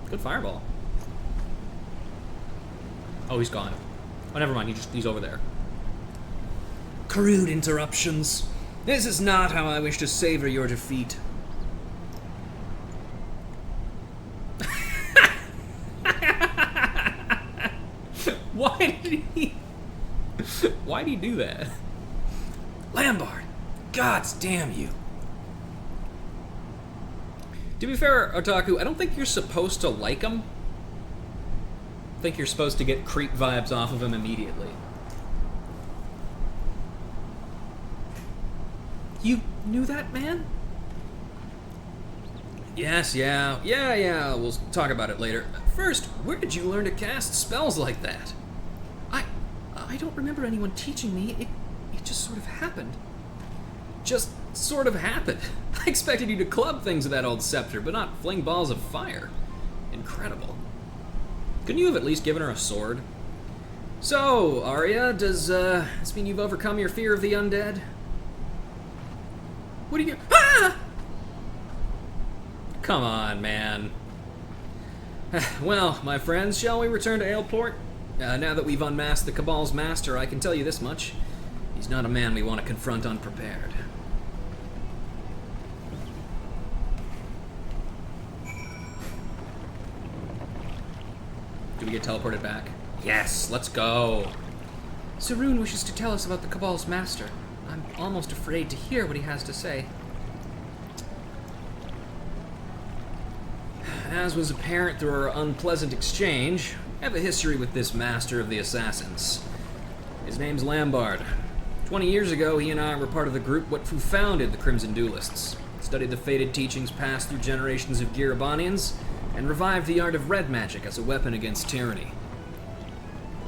Good fireball. Oh, he's gone. Oh, never mind. He's over there. Crude interruptions. This is not how I wish to savor your defeat. Why did he do that? Lambard, gods damn you. To be fair, Otaku, I don't think you're supposed to like him. I think you're supposed to get creep vibes off of him immediately. You knew that man? Yes, yeah. We'll talk about it later. First, where did you learn to cast spells like that? I don't remember anyone teaching me. It just sort of happened. Just sort of happened. I expected you to club things with that old scepter, but not fling balls of fire. Incredible. Couldn't you have at least given her a sword? So, Arya, does this mean you've overcome your fear of the undead? What are you... Ah! Come on, man. Well, my friends, shall we return to Aleport? Now that we've unmasked the Cabal's master, I can tell you this much. He's not a man we want to confront unprepared. Do we get teleported back? Yes, let's go. Zaroon wishes to tell us about the Cabal's master. I'm almost afraid to hear what he has to say. As was apparent through our unpleasant exchange, I have a history with this master of the assassins. His name's Lambard. 20 years ago, he and I were part of the group who founded the Crimson Duelists, studied the fated teachings passed through generations of Girabanians, and revived the art of red magic as a weapon against tyranny.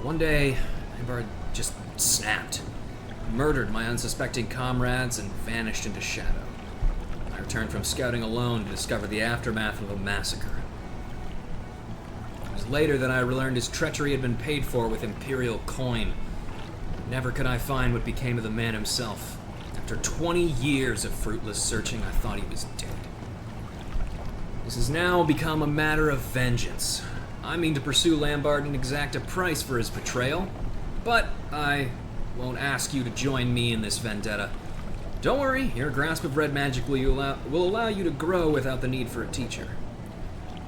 One day, Lambard just snapped, murdered my unsuspecting comrades, and vanished into shadow. I returned from scouting alone to discover the aftermath of a massacre. It was later that I learned his treachery had been paid for with Imperial coin. Never could I find what became of the man himself. After 20 years of fruitless searching, I thought he was dead. This has now become a matter of vengeance. I mean to pursue Lambard and exact a price for his betrayal, but I won't ask you to join me in this vendetta. Don't worry, your grasp of red magic will allow you to grow without the need for a teacher.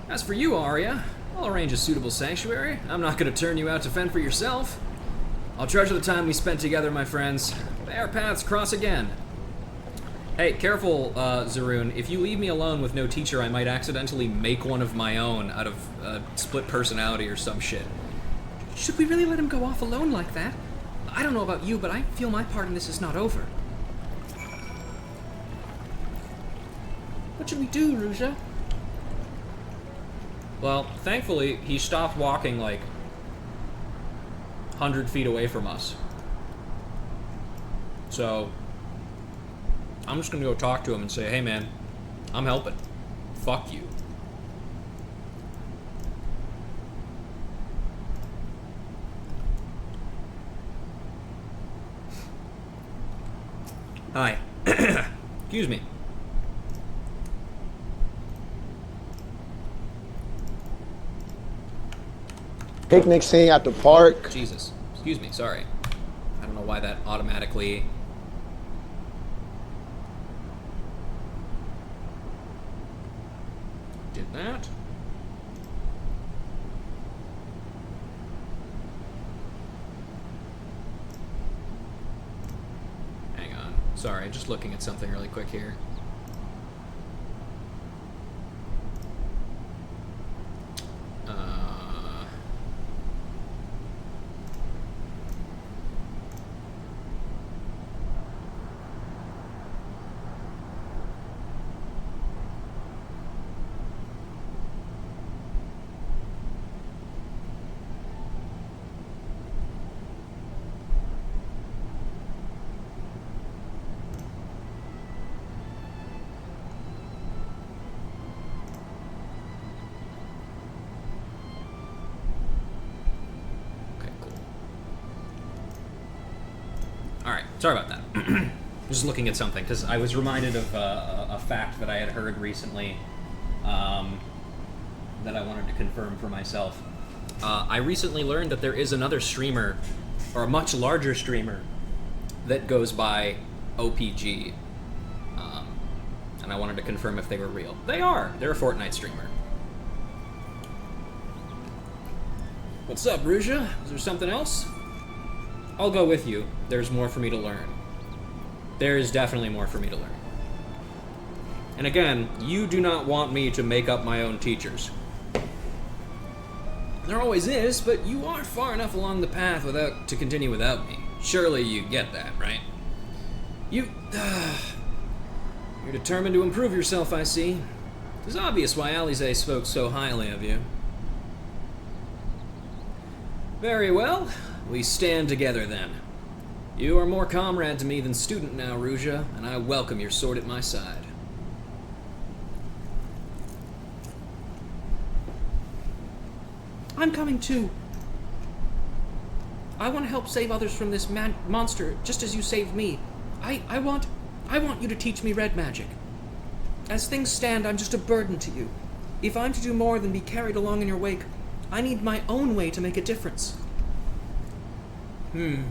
As for you, Arya, I'll arrange a suitable sanctuary. I'm not going to turn you out to fend for yourself. I'll treasure the time we spent together, my friends. May our paths cross again. Hey, careful, Zaroon. If you leave me alone with no teacher, I might accidentally make one of my own out of split personality or some shit. Should we really let him go off alone like that? I don't know about you, but I feel my part in this is not over. What should we do, Ruja? Well, thankfully, he stopped walking like 100 feet away from us. So, I'm just gonna go talk to him and say, hey man, I'm helping. Fuck you. Hi. Excuse me. Picnic scene at the park. Jesus. Excuse me, sorry. I don't know why that automatically... did that. Hang on. Sorry, just looking at something really quick here. Alright, sorry about that. Just looking at something, because I was reminded of a fact that I had heard recently that I wanted to confirm for myself. I recently learned that there is another streamer, or a much larger streamer, that goes by OPG. And I wanted to confirm if they were real. They are! They're a Fortnite streamer. What's up, Ruja? Is there something else? I'll go with you. There's more for me to learn. There is definitely more for me to learn. And again, you do not want me to make up my own teachers. There always is, but you are far enough along the path to continue without me. Surely you get that, right? You're determined to improve yourself, I see. It's obvious why Alize spoke so highly of you. Very well. We stand together, then. You are more comrade to me than student now, Ruja, and I welcome your sword at my side. I'm coming too. I want to help save others from this monster, just as you saved me. I want you to teach me red magic. As things stand, I'm just a burden to you. If I'm to do more than be carried along in your wake, I need my own way to make a difference. You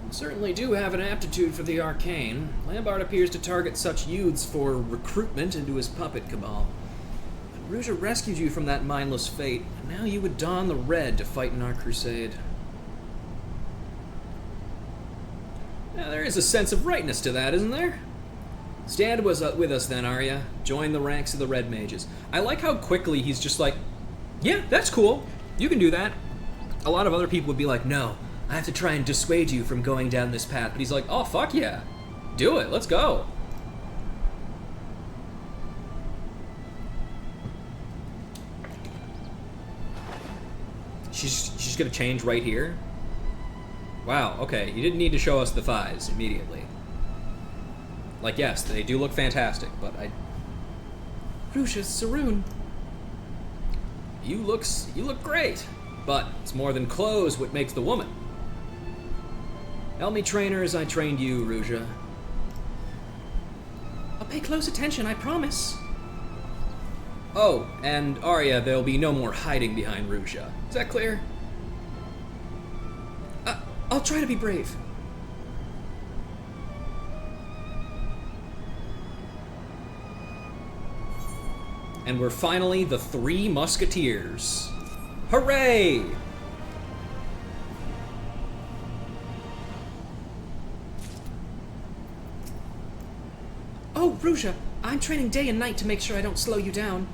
certainly do have an aptitude for the arcane. Lambard appears to target such youths for recruitment into his puppet cabal. But Rouge rescued you from that mindless fate, and now you would don the red to fight in our crusade. Now, there is a sense of rightness to that, isn't there? Stand with us then, Arya. Join the ranks of the Red Mages. I like how quickly he's just like, yeah, that's cool. You can do that. A lot of other people would be like, no, I have to try and dissuade you from going down this path. But he's like, oh, fuck yeah. Do it. Let's go. She's gonna change right here? Wow, okay. You didn't need to show us the thighs immediately. Like, yes, they do look fantastic, but Rusha, Saroon. You look great, but it's more than clothes what makes the woman. Help me train her as I trained you, Ruja. I'll pay close attention, I promise. Oh, and Arya, there'll be no more hiding behind Ruja. Is that clear? I'll try to be brave. And we're finally the Three Musketeers. Hooray! Oh, Rusha, I'm training day and night to make sure I don't slow you down.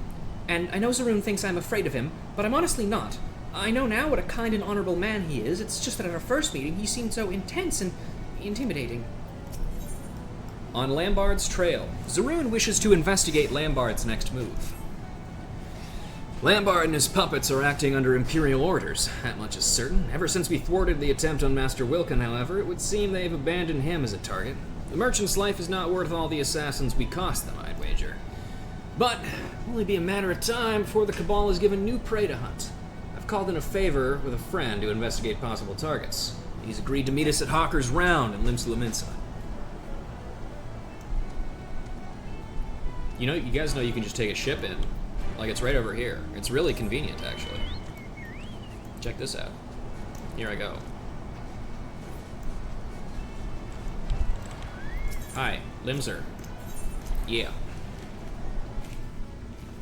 And I know Zaroon thinks I'm afraid of him, but I'm honestly not. I know now what a kind and honorable man he is. It's just that at our first meeting, he seemed so intense and intimidating. On Lambard's trail, Zaroon wishes to investigate Lambard's next move. Lambard and his puppets are acting under Imperial orders, that much is certain. Ever since we thwarted the attempt on Master Wilken, however, it would seem they've abandoned him as a target. The merchant's life is not worth all the assassins we cost them, I'd wager. But it'll only be a matter of time before the Cabal is given new prey to hunt. I've called in a favor with a friend to investigate possible targets. He's agreed to meet us at Hawker's Round in Limsa. You guys know you can just take a ship in. Like, it's right over here. It's really convenient, actually. Check this out. Here I go. Hi, Limser. Yeah.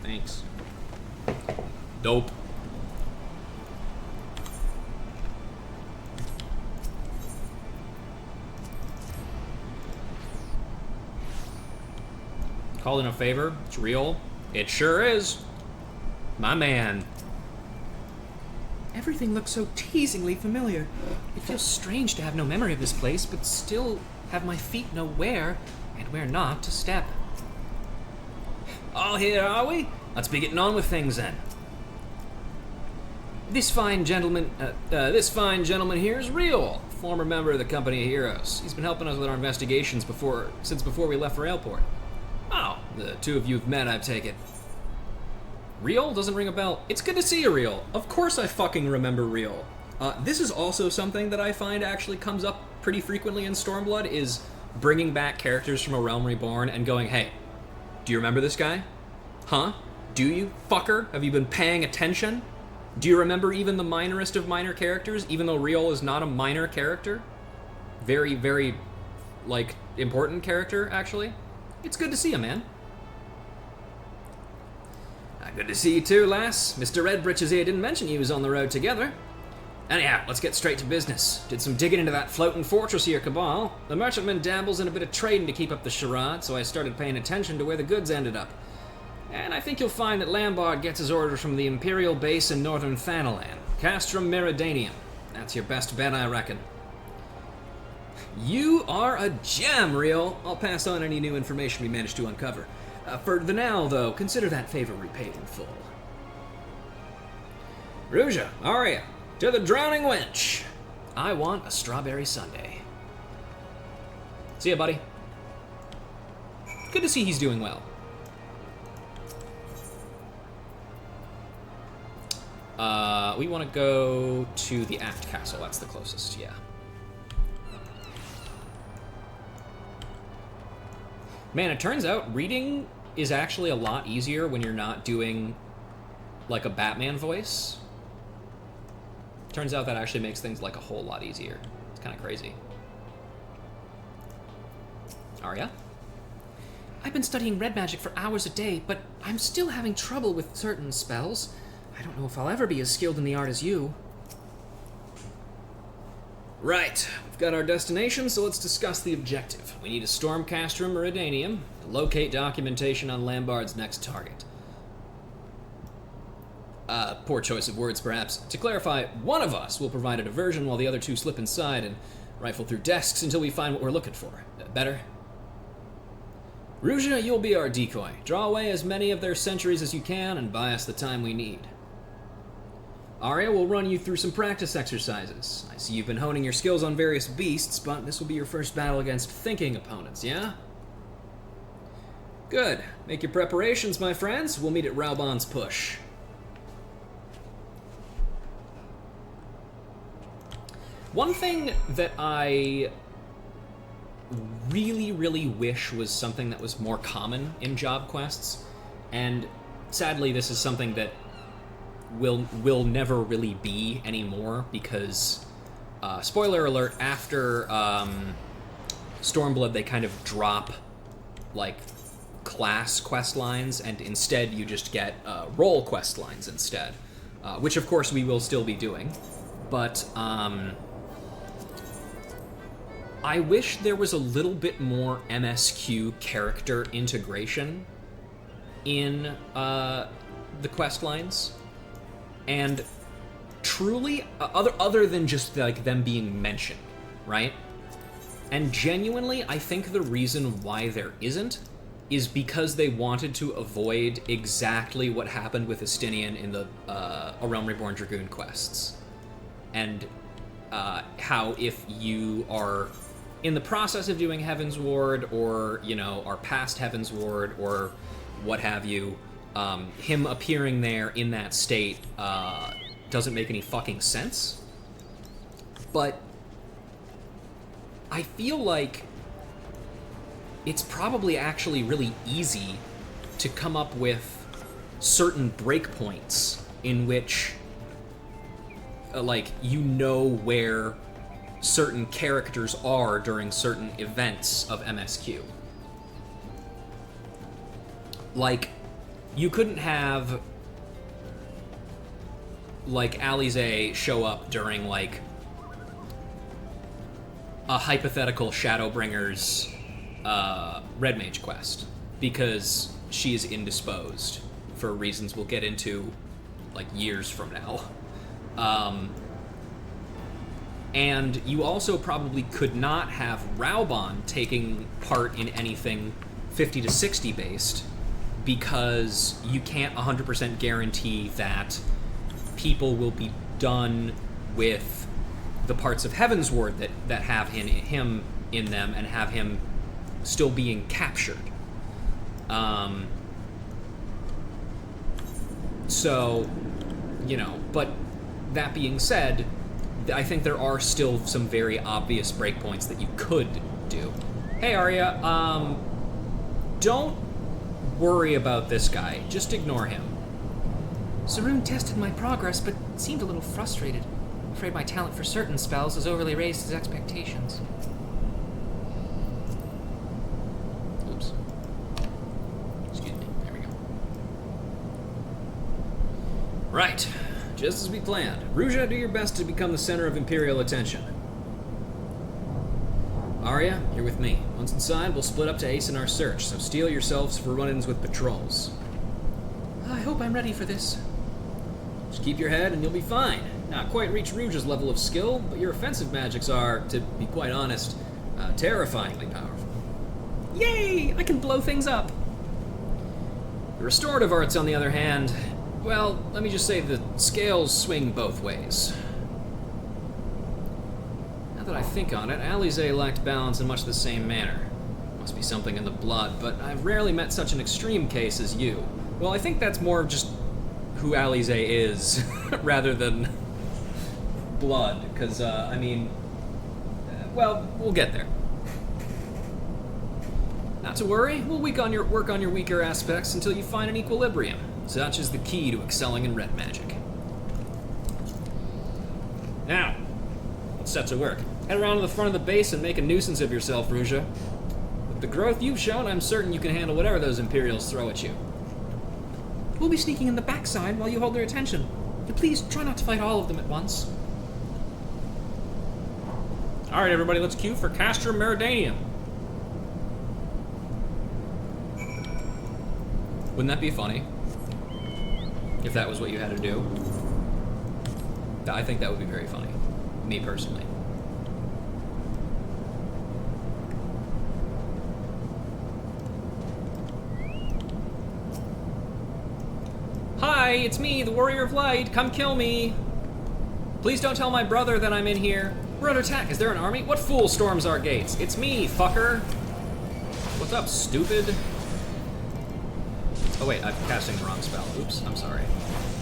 Thanks. Dope. Called in a favor? It's real? It sure is. My man. Everything looks so teasingly familiar. It feels strange to have no memory of this place, but still have my feet know where and where not to step. All here, are we? Let's be getting on with things then. This fine gentleman here is Real, former member of the Company of Heroes. He's been helping us with our investigations since before we left for Ailport. Oh, the two of you have met, I take it. Real? Doesn't ring a bell. It's good to see you, Real. Of course I fucking remember Real. This is also something that I find actually comes up pretty frequently in Stormblood, is bringing back characters from A Realm Reborn and going, hey, do you remember this guy? Huh? Do you, fucker? Have you been paying attention? Do you remember even the minorest of minor characters, even though Real is not a minor character? Very, very, important character, actually. It's good to see you, man. Good to see you too, lass. Mr. Redbritches here didn't mention you was on the road together. Anyhow, let's get straight to business. Did some digging into that floating fortress here, Cabal. The merchantman dabbles in a bit of trading to keep up the charade, so I started paying attention to where the goods ended up. And I think you'll find that Lambard gets his orders from the Imperial base in northern Thanalan, Castrum Meridanium. That's your best bet, I reckon. You are a gem, Real. I'll pass on any new information we manage to uncover. For the now, though, consider that favor repaid in full. Ruja, Arya, to the drowning wench. I want a strawberry sundae. See ya, buddy. Good to see he's doing well. We want to go to the Aft Castle. That's the closest, yeah. Man, it turns out reading is actually a lot easier when you're not doing, like, a Batman voice. Turns out that actually makes things, like, a whole lot easier. It's kind of crazy. Arya? I've been studying red magic for hours a day, but I'm still having trouble with certain spells. I don't know if I'll ever be as skilled in the art as you. Right, we've got our destination, so let's discuss the objective. We need a Stormcaster Meridanium to locate documentation on Lambard's next target. Poor choice of words, perhaps. To clarify, one of us will provide a diversion while the other two slip inside and rifle through desks until we find what we're looking for. Better? Ruja, you'll be our decoy. Draw away as many of their sentries as you can and buy us the time we need. Arya will run you through some practice exercises. I see you've been honing your skills on various beasts, but this will be your first battle against thinking opponents, yeah? Good. Make your preparations, my friends. We'll meet at Raubon's push. One thing that I really, really wish was something that was more common in job quests, and sadly this is something that will never really be anymore because, spoiler alert, after Stormblood they kind of drop, like, class quest lines, and instead you just get role quest lines instead, which of course we will still be doing, but I wish there was a little bit more MSQ character integration in the quest lines, and truly, other than just like them being mentioned, right? And genuinely, I think the reason why there isn't is because they wanted to avoid exactly what happened with Estinian in the A Realm Reborn Dragoon quests, and how if you are in the process of doing Heavensward, or, you know, are past Heavensward, or what have you, him appearing there in that state doesn't make any fucking sense. But I feel like it's probably actually really easy to come up with certain breakpoints in which, like, you know where certain characters are during certain events of MSQ. Like, you couldn't have, like, Alize show up during, like, a hypothetical Shadowbringer's Red Mage quest, because she is indisposed for reasons we'll get into, like, years from now. And you also probably could not have Raubon taking part in anything 50 to 60 based, because you can't 100% guarantee that people will be done with the parts of Heavensward that have him in them and have him still being captured. So, you know, but that being said, I think there are still some very obvious breakpoints that you could do. Hey, Arya, don't worry about this guy. Just ignore him. Sarun tested my progress, but seemed a little frustrated. I'm afraid my talent for certain spells has overly raised his expectations. Oops. Excuse me. There we go. Right. Just as we planned. Ruja, do your best to become the center of Imperial attention. Arya, you're with me. Once inside, we'll split up to ace in our search, so steel yourselves for run-ins with patrols. I hope I'm ready for this. Just keep your head and you'll be fine. Not quite reach Ruja's level of skill, but your offensive magics are, to be quite honest, terrifyingly powerful. Yay! I can blow things up! The restorative arts, on the other hand, well, let me just say the scales swing both ways. Now that I think on it, Alize lacked balance in much the same manner. Must be something in the blood, but I've rarely met such an extreme case as you. Well, I think that's more of just who Alize is, rather than blood, because, I mean, well, we'll get there. Not to worry, we'll work on your weaker aspects until you find an equilibrium. Such is the key to excelling in red magic. Now, let's set to work. Head around to the front of the base and make a nuisance of yourself, Ruja. With the growth you've shown, I'm certain you can handle whatever those Imperials throw at you. We'll be sneaking in the backside while you hold their attention. But please try not to fight all of them at once. Alright, everybody, let's queue for Castrum Meridanium. Wouldn't that be funny? If that was what you had to do. I think that would be very funny. Me personally. Hi, it's me, the Warrior of Light. Come kill me. Please don't tell my brother that I'm in here. We're under attack. Is there an army? What fool storms our gates? It's me, fucker. What's up, stupid? Oh wait, I'm casting the wrong spell. Oops, I'm sorry.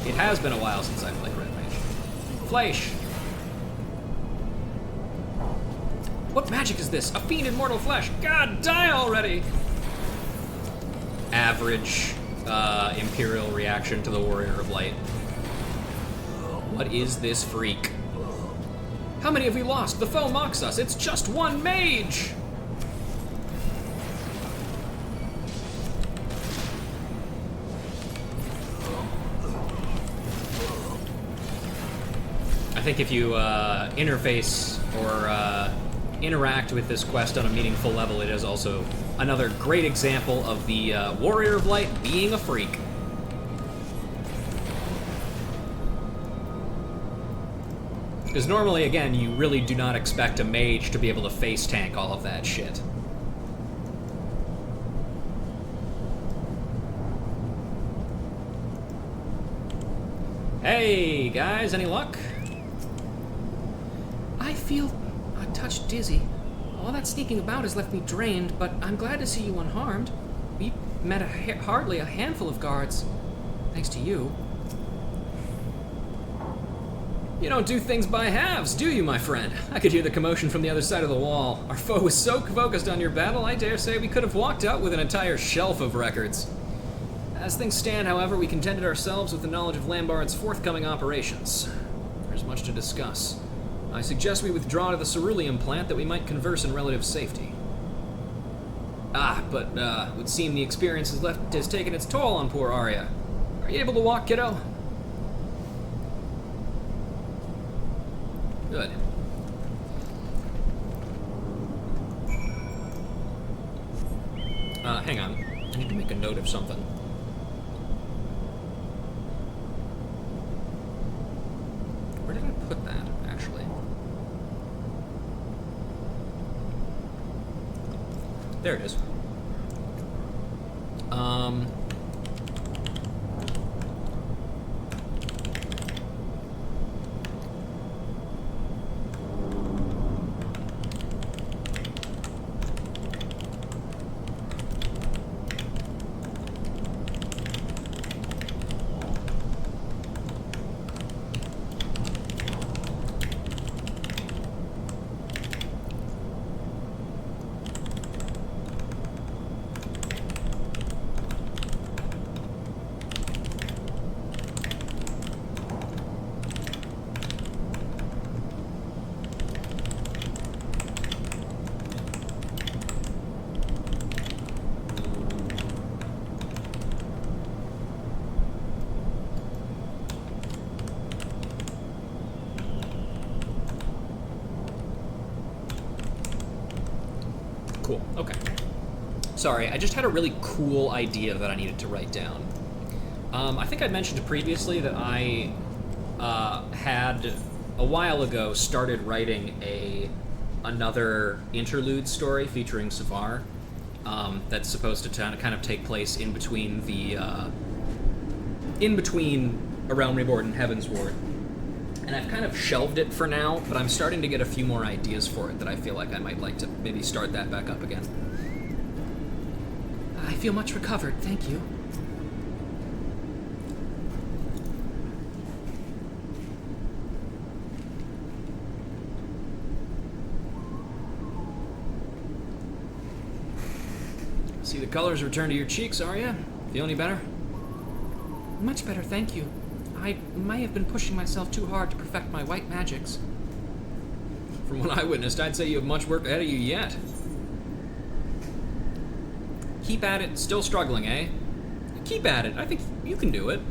It has been a while since I've played Red Mage. Fleisch! What magic is this? A fiend in mortal flesh! God, die already! Average Imperial reaction to the Warrior of Light. What is this freak? How many have we lost? The foe mocks us. It's just one mage! I think if you interface or interact with this quest on a meaningful level, it is also another great example of the Warrior of Light being a freak. Because normally, again, you really do not expect a mage to be able to face tank all of that shit. Hey, guys, any luck? I feel a touch dizzy. All that sneaking about has left me drained, but I'm glad to see you unharmed. We met hardly a handful of guards. Thanks to you. You don't do things by halves, do you, my friend? I could hear the commotion from the other side of the wall. Our foe was so focused on your battle, I dare say we could have walked out with an entire shelf of records. As things stand, however, we contented ourselves with the knowledge of Lambard's forthcoming operations. There's much to discuss. I suggest we withdraw to the ceruleum plant that we might converse in relative safety. But it would seem the experience has taken its toll on poor Arya. Are you able to walk, kiddo? Good. Hang on. I need to make a note of something. Where did I put that, actually? There it is. Cool, okay. Sorry, I just had a really cool idea that I needed to write down. I think I mentioned previously that I had, a while ago, started writing another interlude story featuring Savar that's supposed to kind of take place in between A Realm Reborn and Heavensward. And I've kind of shelved it for now, but I'm starting to get a few more ideas for it that I feel like I might like to maybe start that back up again. I feel much recovered, thank you. See the colors return to your cheeks, Arya? Feel any better? Much better, thank you. I may have been pushing myself too hard to perfect my white magics. From what I witnessed, I'd say you have much work ahead of you yet. Keep at it. Still struggling, eh? Keep at it. I think you can do it.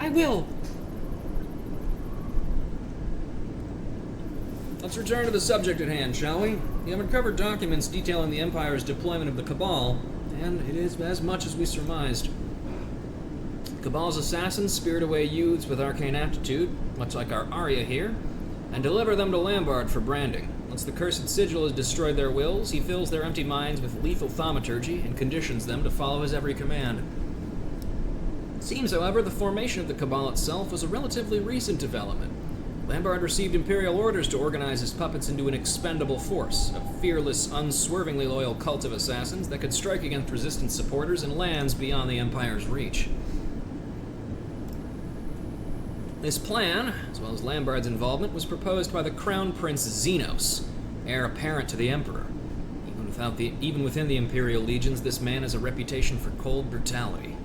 I will. Let's return to the subject at hand, shall we? You have uncovered documents detailing the Empire's deployment of the Cabal, and it is as much as we surmised. Cabal's assassins spirit away youths with arcane aptitude, much like our Arya here, and deliver them to Lambard for branding. Once the cursed sigil has destroyed their wills, he fills their empty minds with lethal thaumaturgy and conditions them to follow his every command. It seems, however, the formation of the Cabal itself was a relatively recent development. Lambard received Imperial orders to organize his puppets into an expendable force, a fearless, unswervingly loyal cult of assassins that could strike against resistant supporters in lands beyond the Empire's reach. This plan, as well as Lambard's involvement, was proposed by the Crown Prince Xenos, heir apparent to the Emperor. Even within the Imperial legions, this man has a reputation for cold brutality.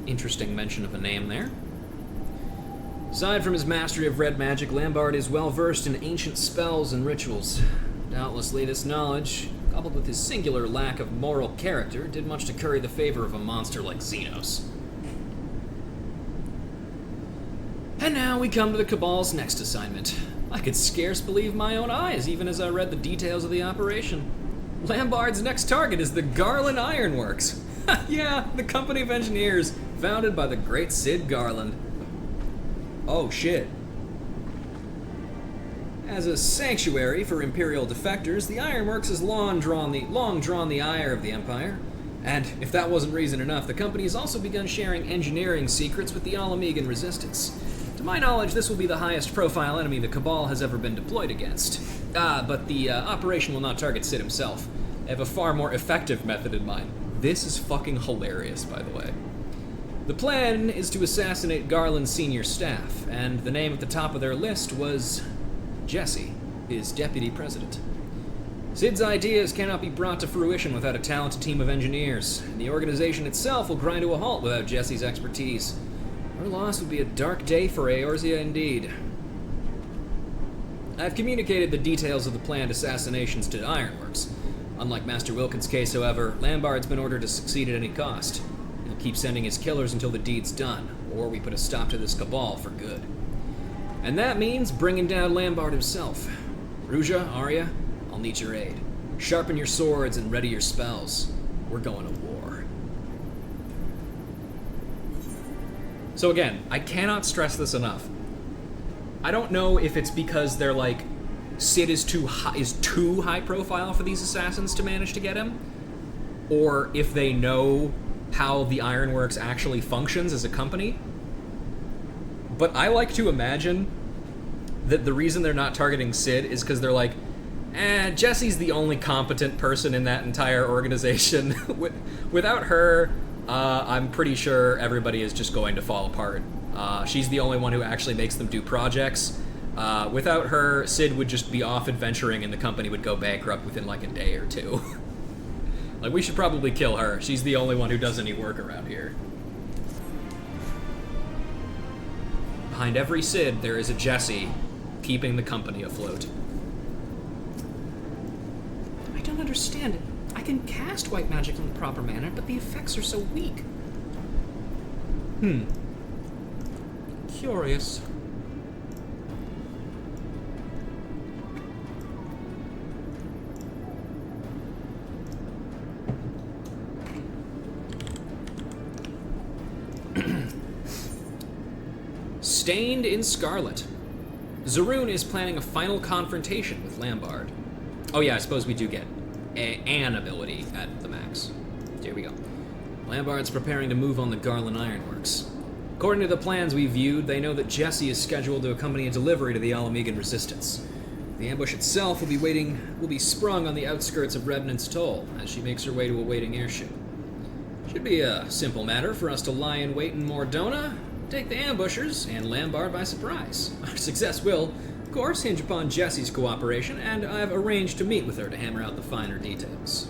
Interesting mention of a name there. Aside from his mastery of red magic, Lambard is well versed in ancient spells and rituals. Doubtlessly, this knowledge, coupled with his singular lack of moral character, did much to curry the favor of a monster like Xenos. And now we come to the Cabal's next assignment. I could scarce believe my own eyes, even as I read the details of the operation. Lambard's next target is the Garland Ironworks. Yeah, the company of engineers, founded by the great Sid Garland. Oh shit. As a sanctuary for Imperial defectors, the Ironworks has long drawn the ire of the Empire. And if that wasn't reason enough, the company has also begun sharing engineering secrets with the Alamegan Resistance. To my knowledge, this will be the highest profile enemy the Cabal has ever been deployed against. But the operation will not target Sid himself. They have a far more effective method in mind. This is fucking hilarious, by the way. The plan is to assassinate Garland's senior staff, and the name at the top of their list was Jesse, his deputy president. Sid's ideas cannot be brought to fruition without a talented team of engineers, and the organization itself will grind to a halt without Jesse's expertise. Her loss would be a dark day for Eorzea indeed. I've communicated the details of the planned assassinations to Ironworks. Unlike Master Wilkins' case, however, Lambard's been ordered to succeed at any cost. He'll keep sending his killers until the deed's done, or we put a stop to this Cabal for good. And that means bringing down Lambard himself. Ruja, Arya, I'll need your aid. Sharpen your swords and ready your spells. We're going to war. So again, I cannot stress this enough. I don't know if it's because they're like, Sid is too high profile for these assassins to manage to get him, or if they know how the Ironworks actually functions as a company. But I like to imagine that the reason they're not targeting Sid is because they're like, Jesse's the only competent person in that entire organization. Without her, I'm pretty sure everybody is just going to fall apart. She's the only one who actually makes them do projects. Without her, Sid would just be off adventuring and the company would go bankrupt within like a day or two. Like, we should probably kill her. She's the only one who does any work around here. Behind every Sid, there is a Jesse keeping the company afloat. I don't understand it. I can cast white magic in the proper manner, but the effects are so weak. Curious. Stained in Scarlet. Zaroon is planning a final confrontation with Lambard. Oh yeah, I suppose we do get an ability at the max. Here we go. Lambard's preparing to move on the Garland Ironworks. According to the plans we viewed, they know that Jesse is scheduled to accompany a delivery to the Alamegan Resistance. The ambush itself will be sprung on the outskirts of Revenant's Toll as she makes her way to a waiting airship. Should be a simple matter for us to lie in wait in Mordona, take the ambushers, and Lambard by surprise. Our success will, Of course, hinge upon Jessie's cooperation, and I've arranged to meet with her to hammer out the finer details.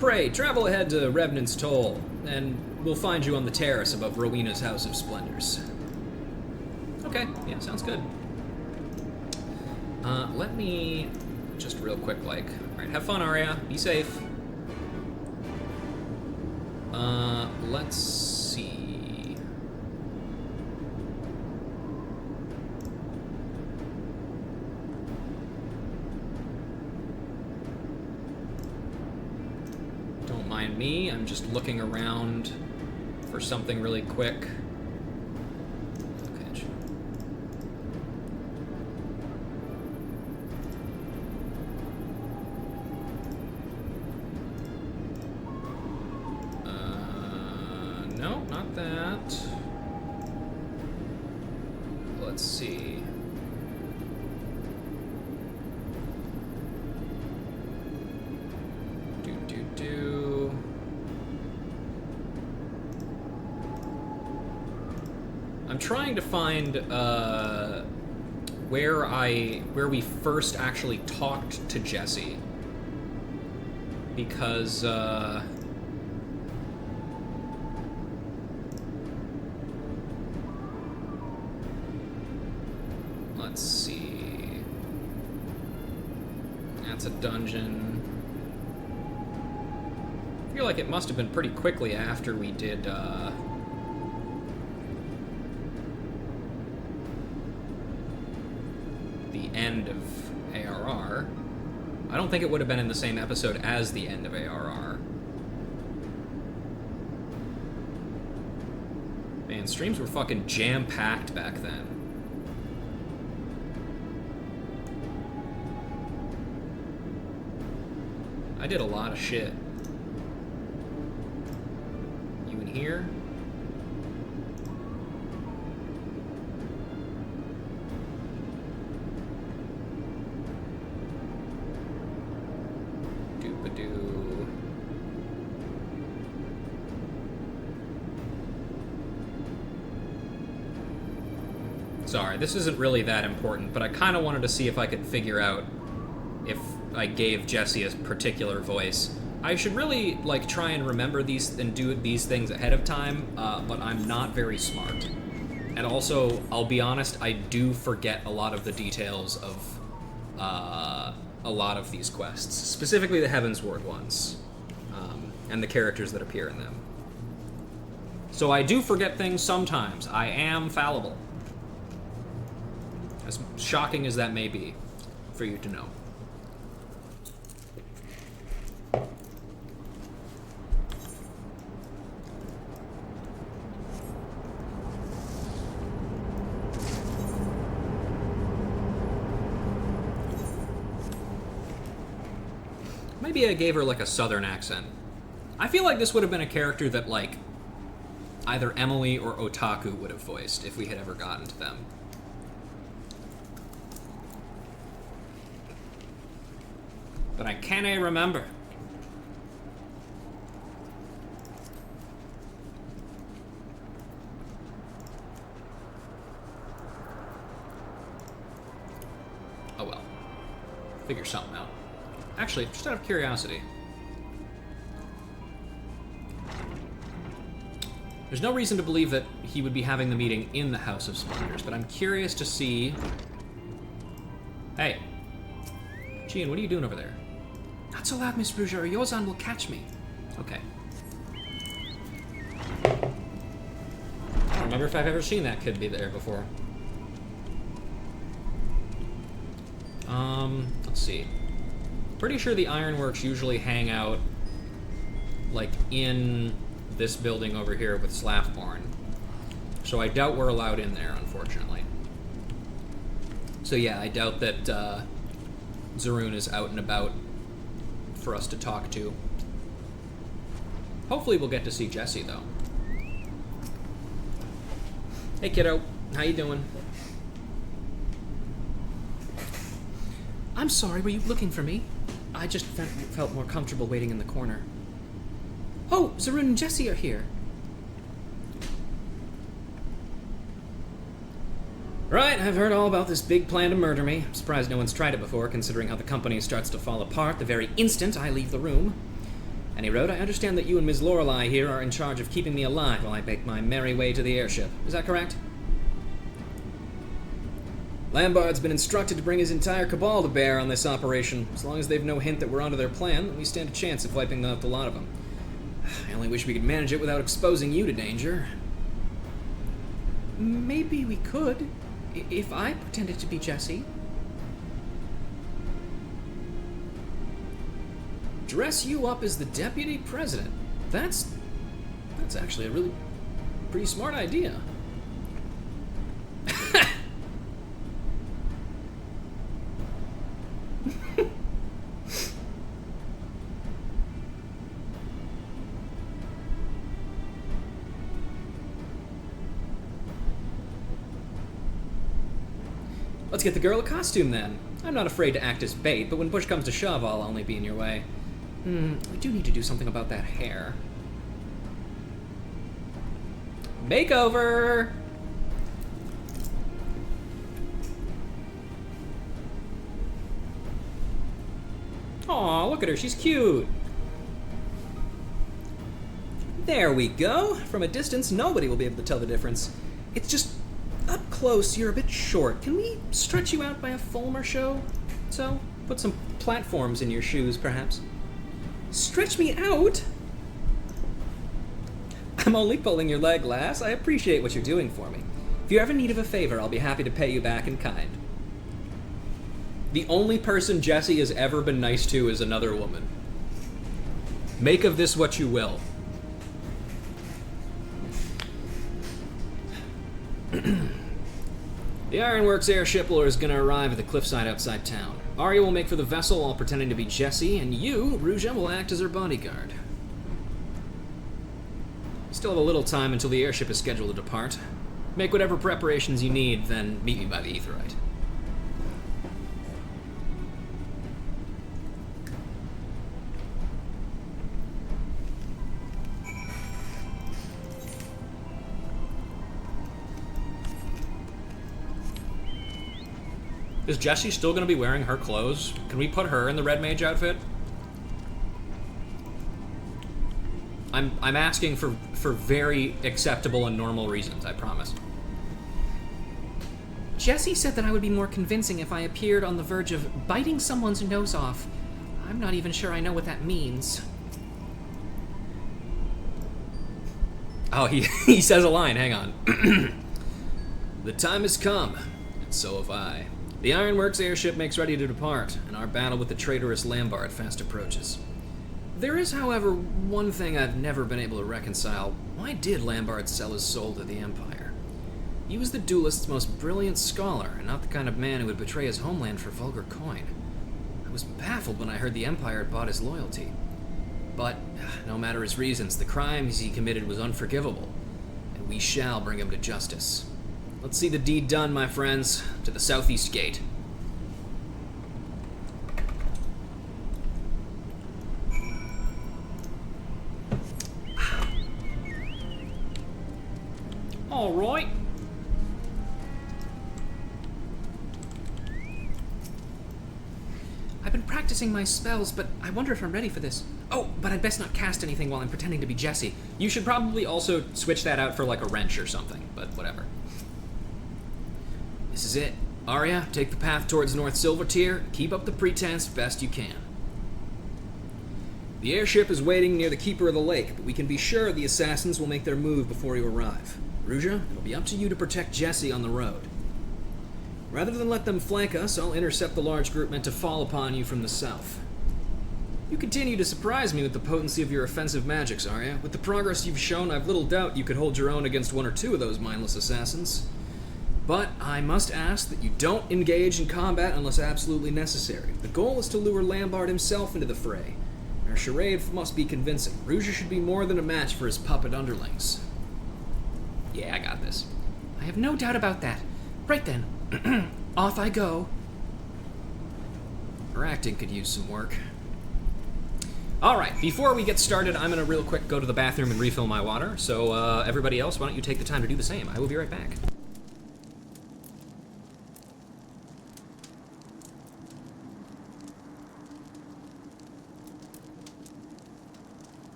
Pray, travel ahead to Revenant's Toll, and we'll find you on the terrace above Rowena's House of Splendors. Okay, yeah, sounds good. Let me just real quick, alright, have fun, Arya. Be safe. Let's see. Don't mind me, I'm just looking around for something really quick. Okay. No, not that. Let's see. I'm trying to find where we first actually talked to Jessie, because let's see. That's a dungeon. I feel like it must have been pretty quickly after we did the end of ARR. I don't think it would have been in the same episode as the end of ARR. Man, streams were fucking jam-packed back then. I did a lot of shit. You in here? Doop-a-doo. Sorry, this isn't really that important, but I kind of wanted to see if I could figure out if I gave Jessie a particular voice. I should really, like, try and remember these and do these things ahead of time, but I'm not very smart. And also, I'll be honest, I do forget a lot of the details of a lot of these quests, specifically the Heavensward ones, and the characters that appear in them. So I do forget things sometimes. I am fallible. As shocking as that may be for you to know. Maybe I gave her, like, a southern accent. I feel like this would have been a character that, like, either Emily or Otaku would have voiced if we had ever gotten to them. But I can't remember. Oh well. Figure something out. Actually, just out of curiosity. There's no reason to believe that he would be having the meeting in the House of Splendors, but I'm curious to see... Hey. Gian, what are you doing over there? Not so loud, Miss Rouge, or Yozan will catch me. Okay. I don't remember if I've ever seen that kid be there before. Let's see. Pretty sure the Ironworks usually hang out, like, in this building over here with Slathborn. So I doubt we're allowed in there, unfortunately. So yeah, I doubt that Zaroon is out and about for us to talk to. Hopefully we'll get to see Jessie, though. Hey, kiddo. How you doing? I'm sorry, were you looking for me? I just felt more comfortable waiting in the corner. Oh, Zaroon and Jessie are here. Right, I've heard all about this big plan to murder me. I'm surprised no one's tried it before, considering how the company starts to fall apart the very instant I leave the room. Any road, I understand that you and Ms. Lorelei here are in charge of keeping me alive while I make my merry way to the airship. Is that correct? Lambard's been instructed to bring his entire cabal to bear on this operation. As long as they've no hint that we're onto their plan, then we stand a chance of wiping out the lot of them. I only wish we could manage it without exposing you to danger. Maybe we could, if I pretended to be Jesse. Dress you up as the deputy president. That's actually a really pretty smart idea. Let's get the girl a costume then. I'm not afraid to act as bait, but when push comes to shove, I'll only be in your way. I do need to do something about that hair. Makeover! Aw, look at her, she's cute. There we go. From a distance, nobody will be able to tell the difference. It's just up close, you're a bit short. Can we stretch you out by a Fulmer show? So, put some platforms in your shoes, perhaps. Stretch me out? I'm only pulling your leg, lass. I appreciate what you're doing for me. If you're ever in need of a favor, I'll be happy to pay you back in kind. The only person Jesse has ever been nice to is another woman. Make of this what you will. The Ironworks airship is going to arrive at the cliffside outside town. Arya will make for the vessel while pretending to be Jesse, and you, Ruja, will act as her bodyguard. Still have a little time until the airship is scheduled to depart. Make whatever preparations you need, then meet me by the Aetheryte. Is Jessie still going to be wearing her clothes? Can we put her in the Red Mage outfit? I'm asking for very acceptable and normal reasons, I promise. Jessie said that I would be more convincing if I appeared on the verge of biting someone's nose off. I'm not even sure I know what that means. Oh, he says a line, hang on. The time has come, and so have I. The Ironworks airship makes ready to depart, and our battle with the traitorous Lambard fast approaches. There is, however, one thing I've never been able to reconcile. Why did Lambard sell his soul to the Empire? He was the duelist's most brilliant scholar, and not the kind of man who would betray his homeland for vulgar coin. I was baffled when I heard the Empire had bought his loyalty. But, no matter his reasons, the crimes he committed was unforgivable, and we shall bring him to justice. Let's see the deed done, my friends. To the southeast gate. All right. I've been practicing my spells, but I wonder if I'm ready for this. Oh, but I'd best not cast anything while I'm pretending to be Jesse. You should probably also switch that out for like a wrench or something, but whatever. This is it. Arya, take the path towards North Silvertier. Keep up the pretense best you can. The airship is waiting near the Keeper of the Lake, but we can be sure the assassins will make their move before you arrive. Ruja, it'll be up to you to protect Jesse on the road. Rather than let them flank us, I'll intercept the large group meant to fall upon you from the south. You continue to surprise me with the potency of your offensive magics, Arya. With the progress you've shown, I've little doubt you could hold your own against one or two of those mindless assassins. But I must ask that you don't engage in combat unless absolutely necessary. The goal is to lure Lambard himself into the fray. Our charade must be convincing. Ruja should be more than a match for his puppet underlings. Yeah, I got this. I have no doubt about that. Right then, off I go. Her acting could use some work. Alright, before we get started, I'm gonna real quick go to the bathroom and refill my water. So, everybody else, why don't you take the time to do the same? I will be right back.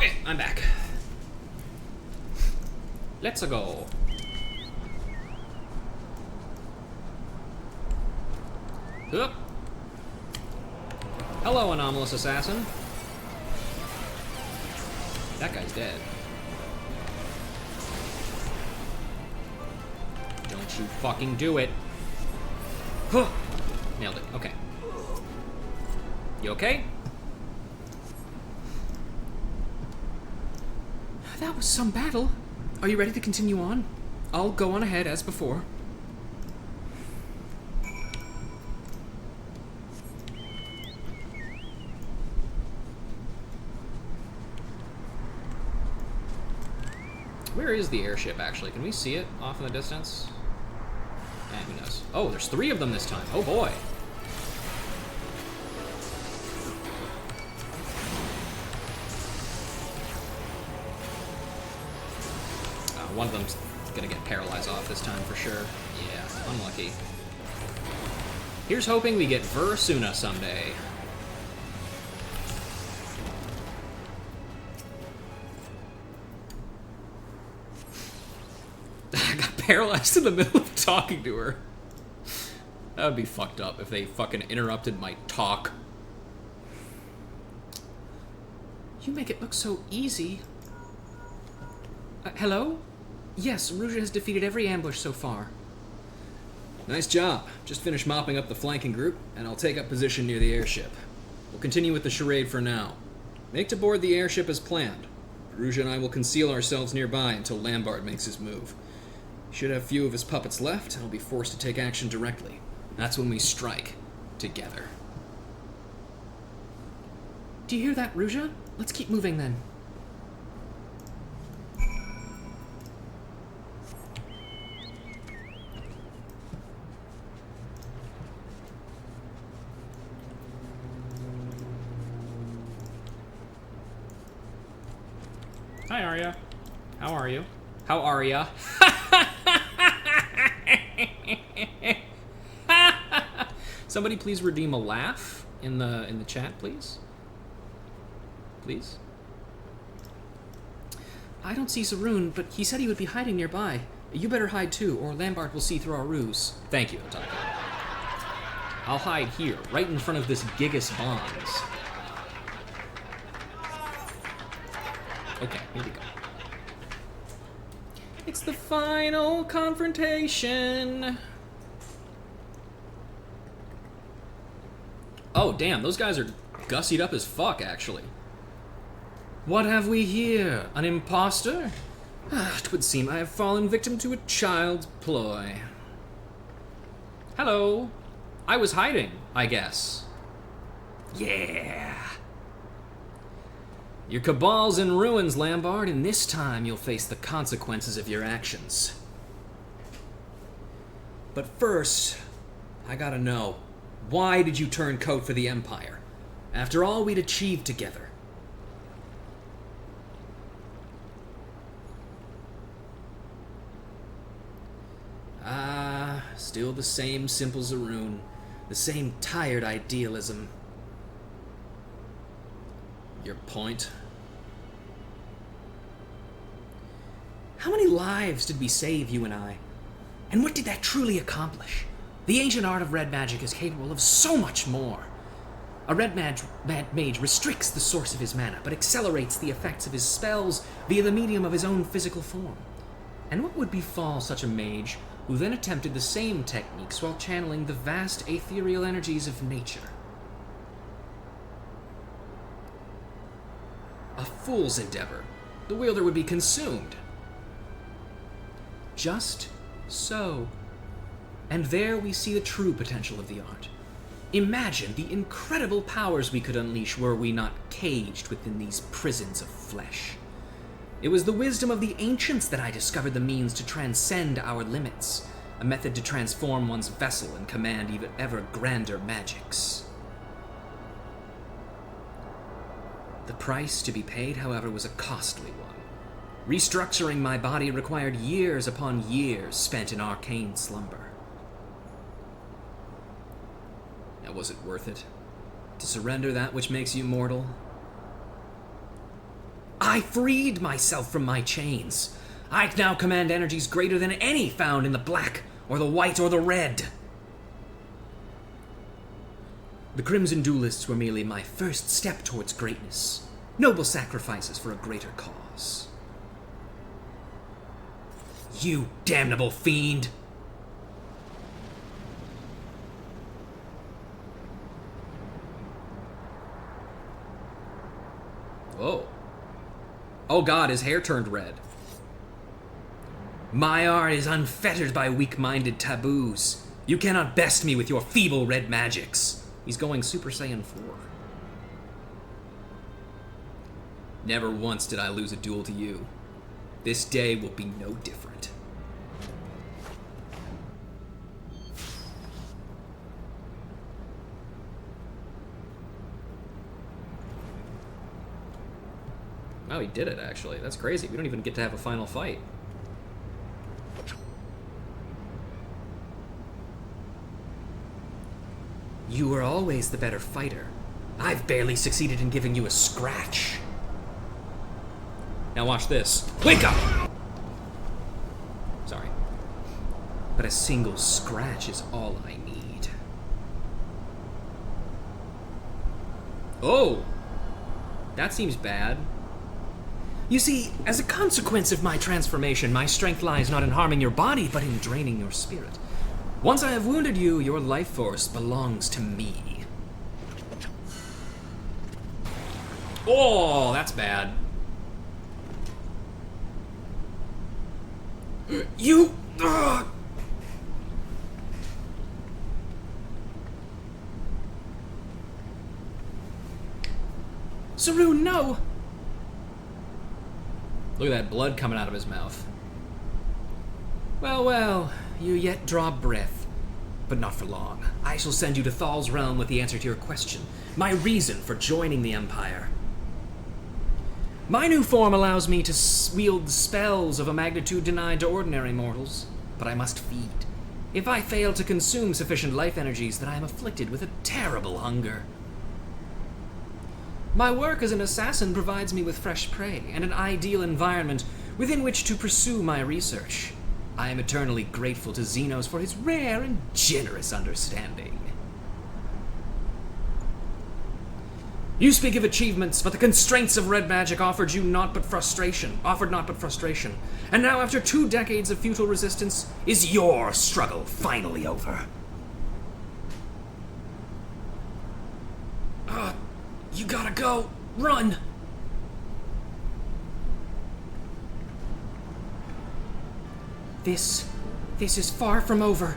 Okay, I'm back. Let's go. Oop. Hello, anomalous assassin. That guy's dead. Don't you fucking do it. Huh. Nailed it. Okay. You okay? That was some battle. Are you ready to continue on? I'll go on ahead as before. Where is the airship, actually? Can we see it off in the distance? And who knows? Oh, there's 3 of them this time. Oh, boy. One of them's gonna get paralyzed off this time for sure. Yeah, unlucky. Here's hoping we get Versuna someday. I got paralyzed in the middle of talking to her. That would be fucked up if they fucking interrupted my talk. You make it look so easy. Hello? Yes, Ruja has defeated every ambush so far. Nice job. Just finished mopping up the flanking group, and I'll take up position near the airship. We'll continue with the charade for now. Make to board the airship as planned. Ruja and I will conceal ourselves nearby until Lambard makes his move. He should have few of his puppets left, and will be forced to take action directly. That's when we strike. Together. Do you hear that, Ruja? Let's keep moving then. Hi, Arya. How are you? How are ya? Somebody please redeem a laugh in the chat, please. Please. I don't see Sarun, but he said he would be hiding nearby. You better hide too, or Lambert will see through our ruse. Thank you, Otaka. I'll hide here, right in front of this Gigas Bonds. Okay, here we go. It's the final confrontation. Oh, damn, those guys are gussied up as fuck, actually. What have we here? An imposter? It would seem I have fallen victim to a child's ploy. Hello. I was hiding, I guess. Yeah. Your cabal's in ruins, Lambard, and this time you'll face the consequences of your actions. But first, I gotta know, why did you turn coat for the Empire? After all we'd achieved together. Ah, still the same simple Zaroon, the same tired idealism. Your point? How many lives did we save, you and I? And what did that truly accomplish? The ancient art of red magic is capable of so much more. A red mage restricts the source of his mana, but accelerates the effects of his spells via the medium of his own physical form. And what would befall such a mage who then attempted the same techniques while channeling the vast ethereal energies of nature? A fool's endeavor. The wielder would be consumed. Just so. And there we see the true potential of the art. Imagine the incredible powers we could unleash were we not caged within these prisons of flesh. It was the wisdom of the ancients that I discovered the means to transcend our limits, a method to transform one's vessel and command even ever grander magics. The price to be paid, however, was a costly one. Restructuring my body required years upon years spent in arcane slumber. Now, was it worth it? To surrender that which makes you mortal? I freed myself from my chains. I now command energies greater than any found in the black, or the white, or the red. The Crimson Duelists were merely my first step towards greatness. Noble sacrifices for a greater cause. You damnable fiend! Whoa. Oh god, his hair turned red. My art is unfettered by weak-minded taboos. You cannot best me with your feeble red magics. He's going Super Saiyan 4. Never once did I lose a duel to you. This day will be no different. Oh, he did it, actually. That's crazy. We don't even get to have a final fight. You were always the better fighter. I've barely succeeded in giving you a scratch. Now watch this. Wake up! Sorry. But a single scratch is all I need. Oh! That seems bad. You see, as a consequence of my transformation, my strength lies not in harming your body, but in draining your spirit. Once I have wounded you, your life force belongs to me. Oh, that's bad. You... Saru, no! Look at that blood coming out of his mouth. Well, well, you yet draw breath. But not for long. I shall send you to Thal's realm with the answer to your question. My reason for joining the Empire. My new form allows me to wield spells of a magnitude denied to ordinary mortals. But I must feed. If I fail to consume sufficient life energies, then I am afflicted with a terrible hunger. My work as an assassin provides me with fresh prey and an ideal environment within which to pursue my research. I am eternally grateful to Xenos for his rare and generous understanding. You speak of achievements, but the constraints of red magic offered not but frustration. And now, after 2 decades of futile resistance, is your struggle finally over? You gotta go. Run! This is far from over.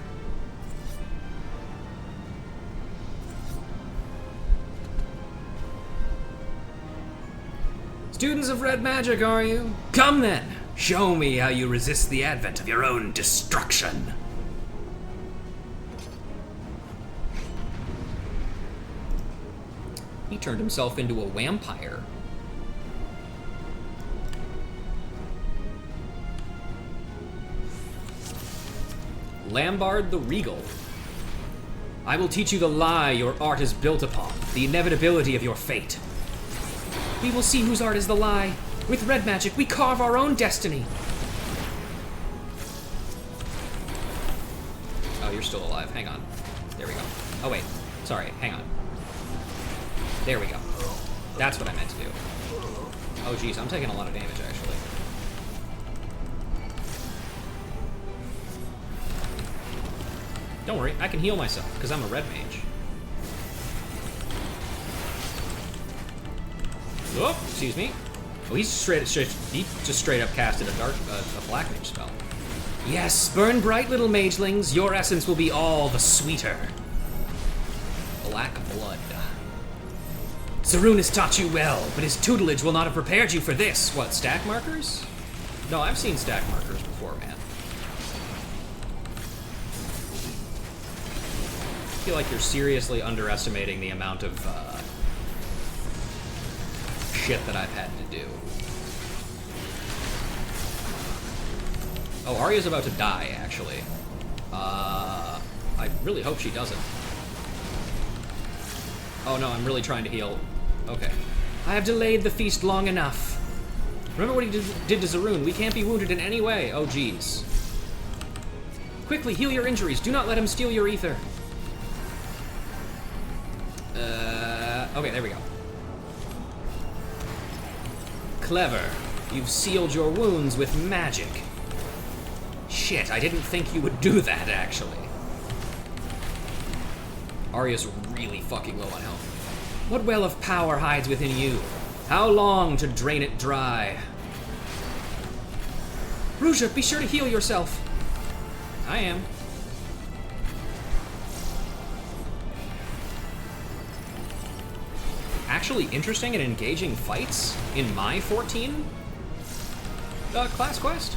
Students of red magic, are you? Come then, show me how you resist the advent of your own destruction. He turned himself into a vampire. Lambard the Regal. I will teach you the lie your art is built upon, the inevitability of your fate. We will see whose art is the lie. With red magic, we carve our own destiny. Oh, you're still alive. Hang on. There we go. Oh, wait. Sorry. Hang on. There we go. That's what I meant to do. Oh, geez. I'm taking a lot of damage, actually. Don't worry. I can heal myself, because I'm a red mage. Oh, excuse me. Oh, he just straight up casted a black mage spell. Yes, burn bright, little magelings. Your essence will be all the sweeter. Black blood. Sarun has taught you well, but his tutelage will not have prepared you for this. What, stack markers? No, I've seen stack markers before, man. I feel like you're seriously underestimating the amount of shit that I've had to do. Oh, Arya's about to die, actually. I really hope she doesn't. Oh no, I'm really trying to heal. Okay. I have delayed the feast long enough. Remember what he did to Zaroon. We can't be wounded in any way. Oh, jeez. Quickly, heal your injuries. Do not let him steal your ether. Okay, there we go. Clever. You've sealed your wounds with magic. Shit, I didn't think you would do that, actually. Arya's really fucking low on health. What well of power hides within you? How long to drain it dry? Ruja, be sure to heal yourself. I am. Actually interesting and engaging fights in my 14 class quest.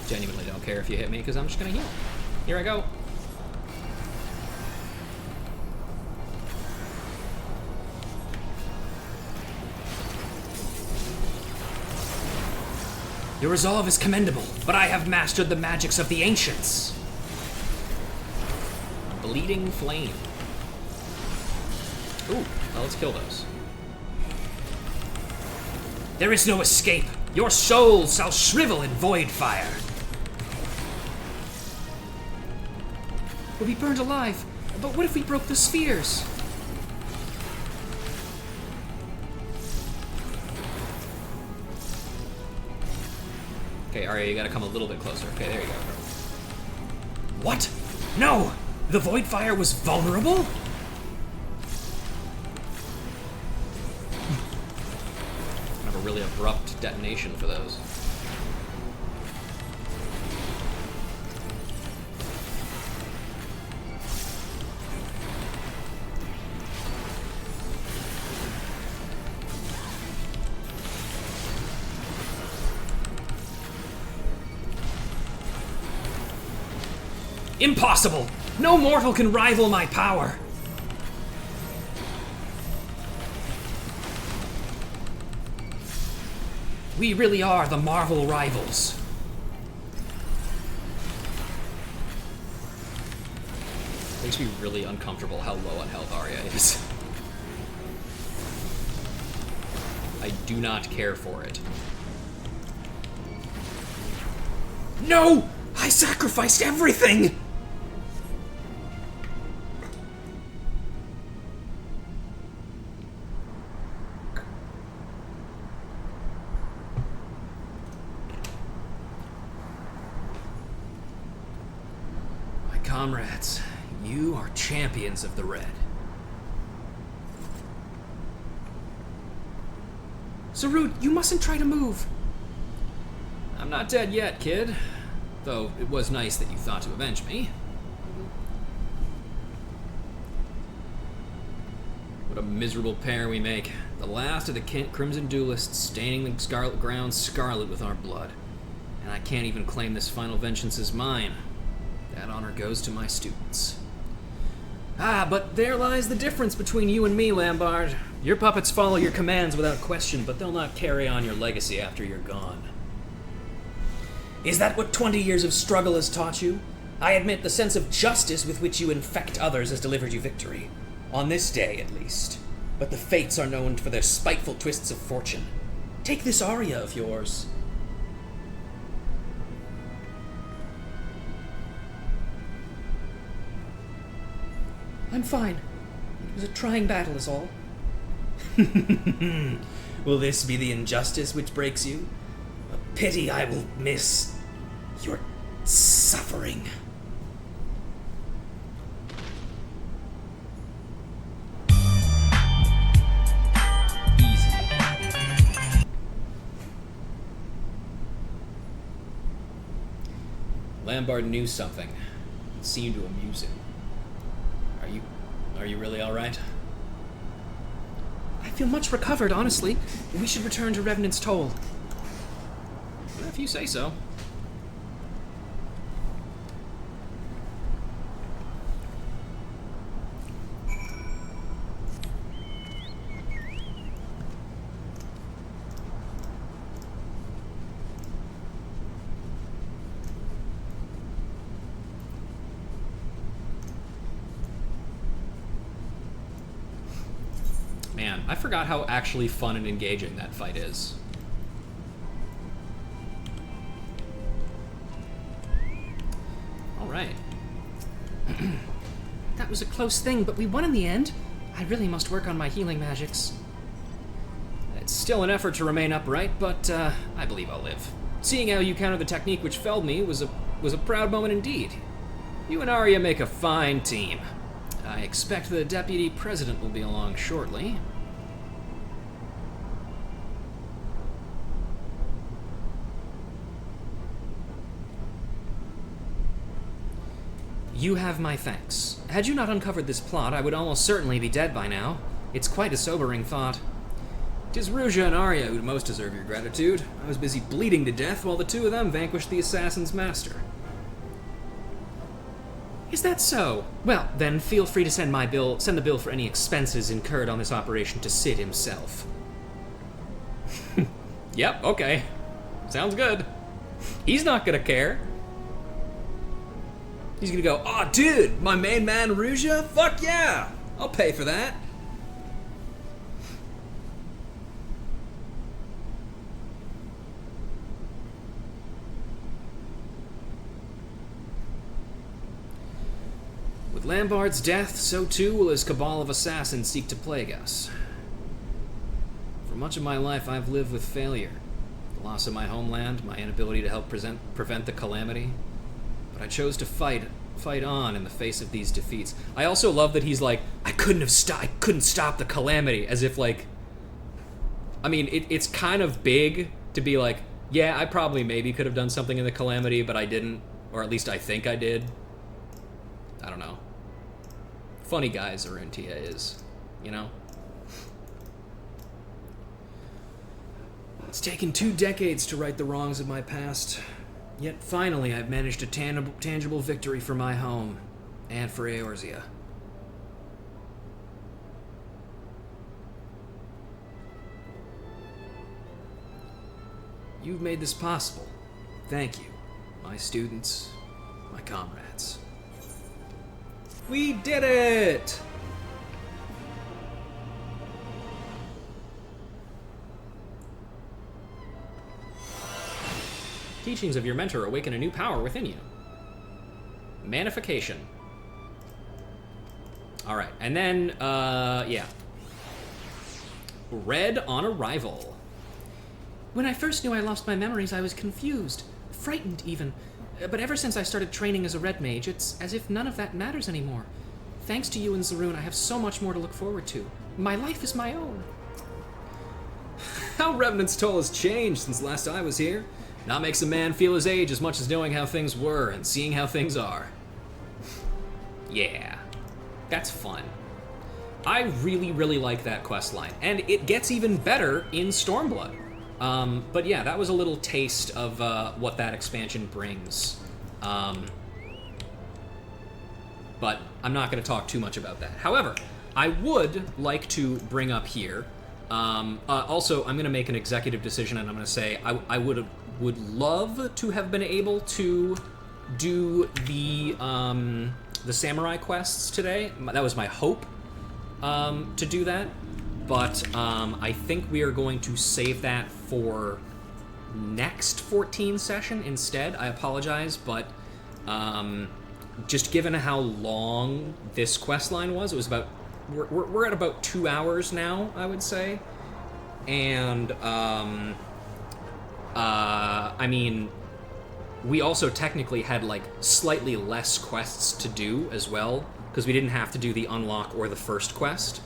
Genuinely don't care if you hit me because I'm just gonna heal. Here I go. Your resolve is commendable, but I have mastered the magics of the ancients. Bleeding flame. Ooh, well, let's kill those. There is no escape. Your soul shall shrivel in void fire. We'll be burned alive, but what if we broke the spheres? Okay, Arya, you gotta come a little bit closer. Okay, there you go. What? No! The void fire was vulnerable? Have a really abrupt detonation for those. Impossible! No mortal can rival my power! We really are the Marvel rivals. Makes me really uncomfortable how low on health Arya is. I do not care for it. No! I sacrificed everything! My comrades, you are champions of the Red. Zarud, you mustn't try to move. I'm not dead yet, kid. Though it was nice that you thought to avenge me. What a miserable pair we make. The last of the Crimson Duelists staining the scarlet ground scarlet with our blood. And I can't even claim this final vengeance as mine. That honor goes to my students. Ah, but there lies the difference between you and me, Lambard. Your puppets follow your commands without question, but they'll not carry on your legacy after you're gone. Is that what 20 years of struggle has taught you? I admit the sense of justice with which you infect others has delivered you victory. On this day, at least. But the fates are known for their spiteful twists of fortune. Take this Arya of yours. I'm fine. It was a trying battle is all. Will this be the injustice which breaks you? A pity I will miss your suffering. Easy. Lambard knew something. It seemed to amuse him. Are you really all right? I feel much recovered, honestly. We should return to Revenant's Toll. Well, if you say so. I forgot how actually fun and engaging that fight is. Alright. That was a close thing, but we won in the end. I really must work on my healing magics. It's still an effort to remain upright, but I believe I'll live. Seeing how you countered the technique which felled me was a proud moment indeed. You and Arya make a fine team. I expect the deputy president will be along shortly. You have my thanks. Had you not uncovered this plot, I would almost certainly be dead by now. It's quite a sobering thought. 'Tis Ruja and Arya who most deserve your gratitude. I was busy bleeding to death while the two of them vanquished the assassin's master. Is that so? Well, then feel free to send the bill for any expenses incurred on this operation to Sid himself. Yep, okay. Sounds good. He's not gonna care. He's gonna go, "Aw, dude, my main man Ruja? Fuck yeah! I'll pay for that." With Lambard's death, so too will his cabal of assassins seek to plague us. For much of my life, I've lived with failure. The loss of my homeland, my inability to help prevent the calamity. But I chose to fight on in the face of these defeats. I also love that he's like, I couldn't stop the calamity, as if like, I mean, it's kind of big to be like, yeah, I probably maybe could have done something in the calamity, but I didn't, or at least I think I did. I don't know. Funny guy Zaruntia is, you know? It's taken 2 decades to right the wrongs of my past. Yet finally I've managed a tangible victory for my home, and for Eorzea. You've made this possible. Thank you, my students, my comrades. We did it! Teachings of your mentor awaken a new power within you. Manification. Alright, and then, yeah. Red on arrival. When I first knew I lost my memories, I was confused, frightened even. But ever since I started training as a red mage, it's as if none of that matters anymore. Thanks to you and Zaroon, I have so much more to look forward to. My life is my own. How Revenant's toll has changed since last I was here. Not makes a man feel his age as much as knowing how things were and seeing how things are. Yeah, that's fun. I really, really like that quest line, and it gets even better in Stormblood. But yeah, that was a little taste of what that expansion brings. But I'm not going to talk too much about that. However, I would like to bring up here. Also, I'm going to make an executive decision, and I'm going to say I would love to have been able to do the samurai quests today. That was my hope to do that. But I think we are going to save that for next 14 session instead. I apologize, but just given how long this quest line was, it was about we're at about 2 hours now, I would say, and I mean, we also technically had like slightly less quests to do as well because we didn't have to do the unlock or the first quest.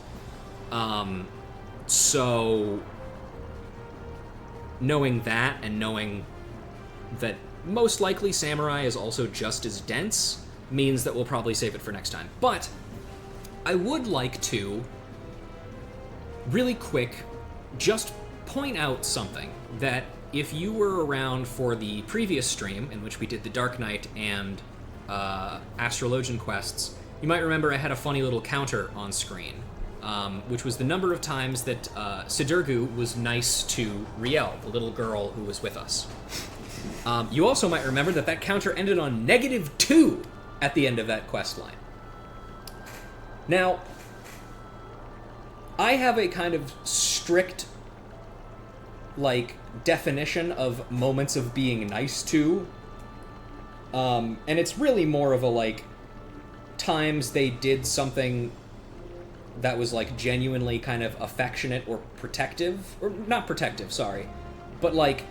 So knowing that and knowing that most likely Samurai is also just as dense means that we'll probably save it for next time. But I would like to really quick just point out something that if you were around for the previous stream in which we did the Dark Knight and Astrologian quests, you might remember I had a funny little counter on screen. Which was the number of times that Sidurgu was nice to Riel, the little girl who was with us. You also might remember that that counter ended on -2 at the end of that quest line. Now, I have a kind of strict, like, definition of moments of being nice to. And it's really more of a, like, times they did something that was, like, genuinely kind of affectionate or protective. Or, not protective, sorry. But, like,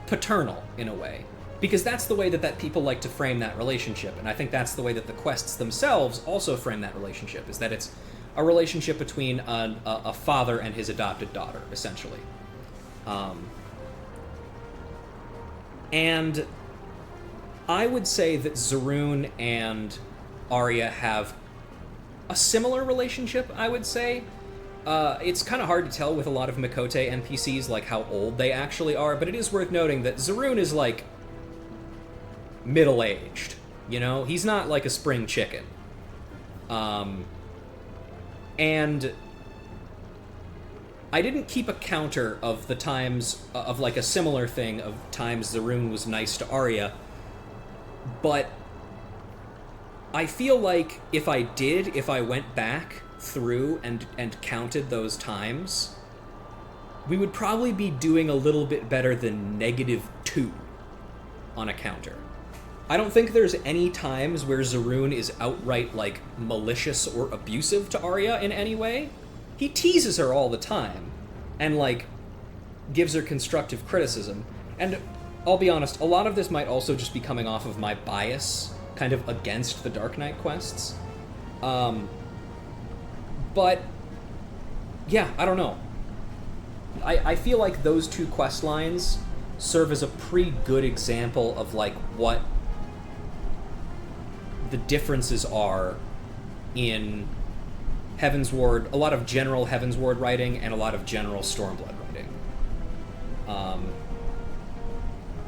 paternal, in a way. Because that's the way that people like to frame that relationship. And I think that's the way that the quests themselves also frame that relationship, is that it's a relationship between a father and his adopted daughter, essentially. And I would say that Zaroon and Arya have a similar relationship, I would say. It's kind of hard to tell with a lot of Mikote NPCs, like, how old they actually are, but it is worth noting that Zaroon is, like, middle-aged, you know? He's not, like, a spring chicken. And I didn't keep a counter of the times, of, like, a similar thing of times Zaroon was nice to Arya, but I feel like if I went back through and counted those times, we would probably be doing a little bit better than -2 on a counter. I don't think there's any times where Zaroon is outright, like, malicious or abusive to Arya in any way. He teases her all the time, and, like, gives her constructive criticism. And I'll be honest, a lot of this might also just be coming off of my bias, kind of against the Dark Knight quests. But, yeah, I don't know. I feel like those two quest lines serve as a pretty good example of, like, what the differences are in Heavensward, a lot of general Heavensward writing and a lot of general Stormblood writing.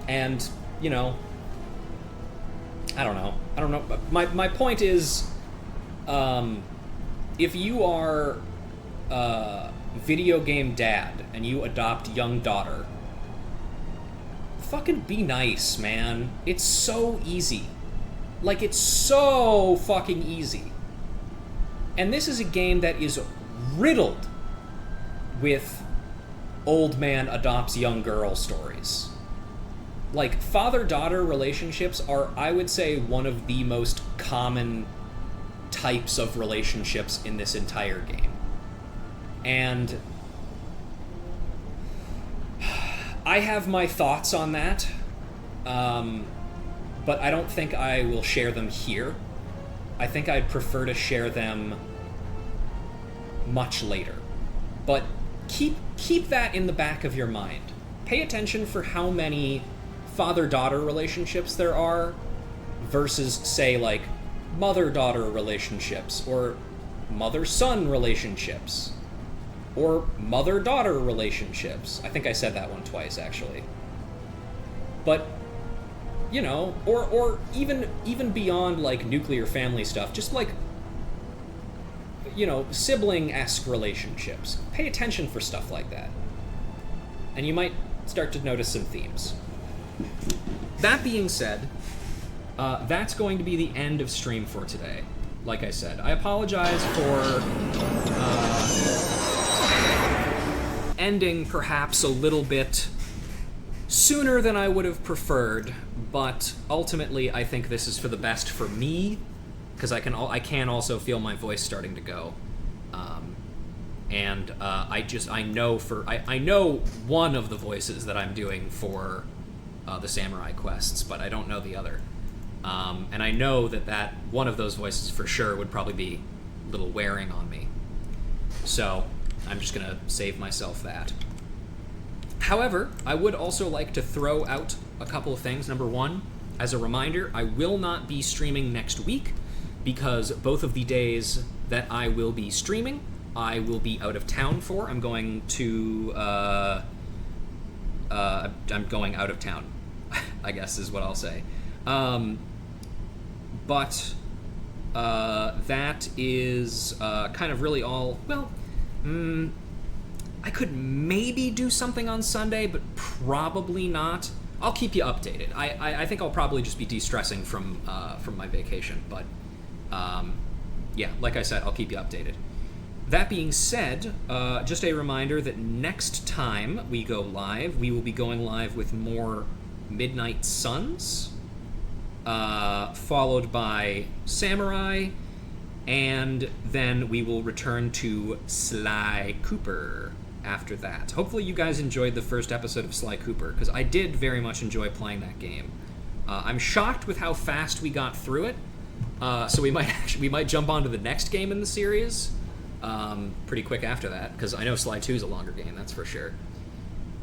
And, you know, I don't know. My point is, if you are a video game dad and you adopt young daughter, fucking be nice, man. It's so easy. Like, it's so fucking easy. And this is a game that is riddled with old man adopts young girl stories. Like, father-daughter relationships are, I would say, one of the most common types of relationships in this entire game. And I have my thoughts on that, but I don't think I will share them here. I think I'd prefer to share them much later. But keep that in the back of your mind. Pay attention for how many father-daughter relationships there are versus, say, like, mother-daughter relationships, or mother-son relationships, or mother-daughter relationships. I think I said that one twice, actually. But, you know, or even beyond, like, nuclear family stuff, just, like, you know, sibling-esque relationships. Pay attention for stuff like that. And you might start to notice some themes. That being said, that's going to be the end of stream for today. Like I said, I apologize for ending perhaps a little bit sooner than I would have preferred, but ultimately I think this is for the best for me, because I can also feel my voice starting to go, and I know one of the voices that I'm doing for the samurai quests, but I don't know the other. And I know that one of those voices for sure would probably be a little wearing on me. So I'm just going to save myself that. However, I would also like to throw out a couple of things. Number one, as a reminder, I will not be streaming next week because both of the days that I will be streaming, I will be out of town for. I'm going out of town, I guess is what I'll say. But that is kind of really all. Well, I could maybe do something on Sunday, but probably not. I'll keep you updated. I think I'll probably just be de-stressing from my vacation, but yeah, like I said, I'll keep you updated. That being said, just a reminder that next time we go live, we will be going live with more Midnight Suns, followed by Samurai, and then we will return to Sly Cooper after that. Hopefully you guys enjoyed the first episode of Sly Cooper, because I did very much enjoy playing that game. I'm shocked with how fast we got through it, so we might jump on to the next game in the series pretty quick after that, because I know Sly 2 is a longer game, that's for sure.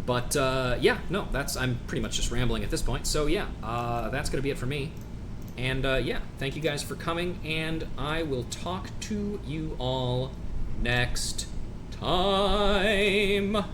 But yeah, no, I'm pretty much just rambling at this point. So yeah, that's gonna be it for me. And yeah, thank you guys for coming, and I will talk to you all next time.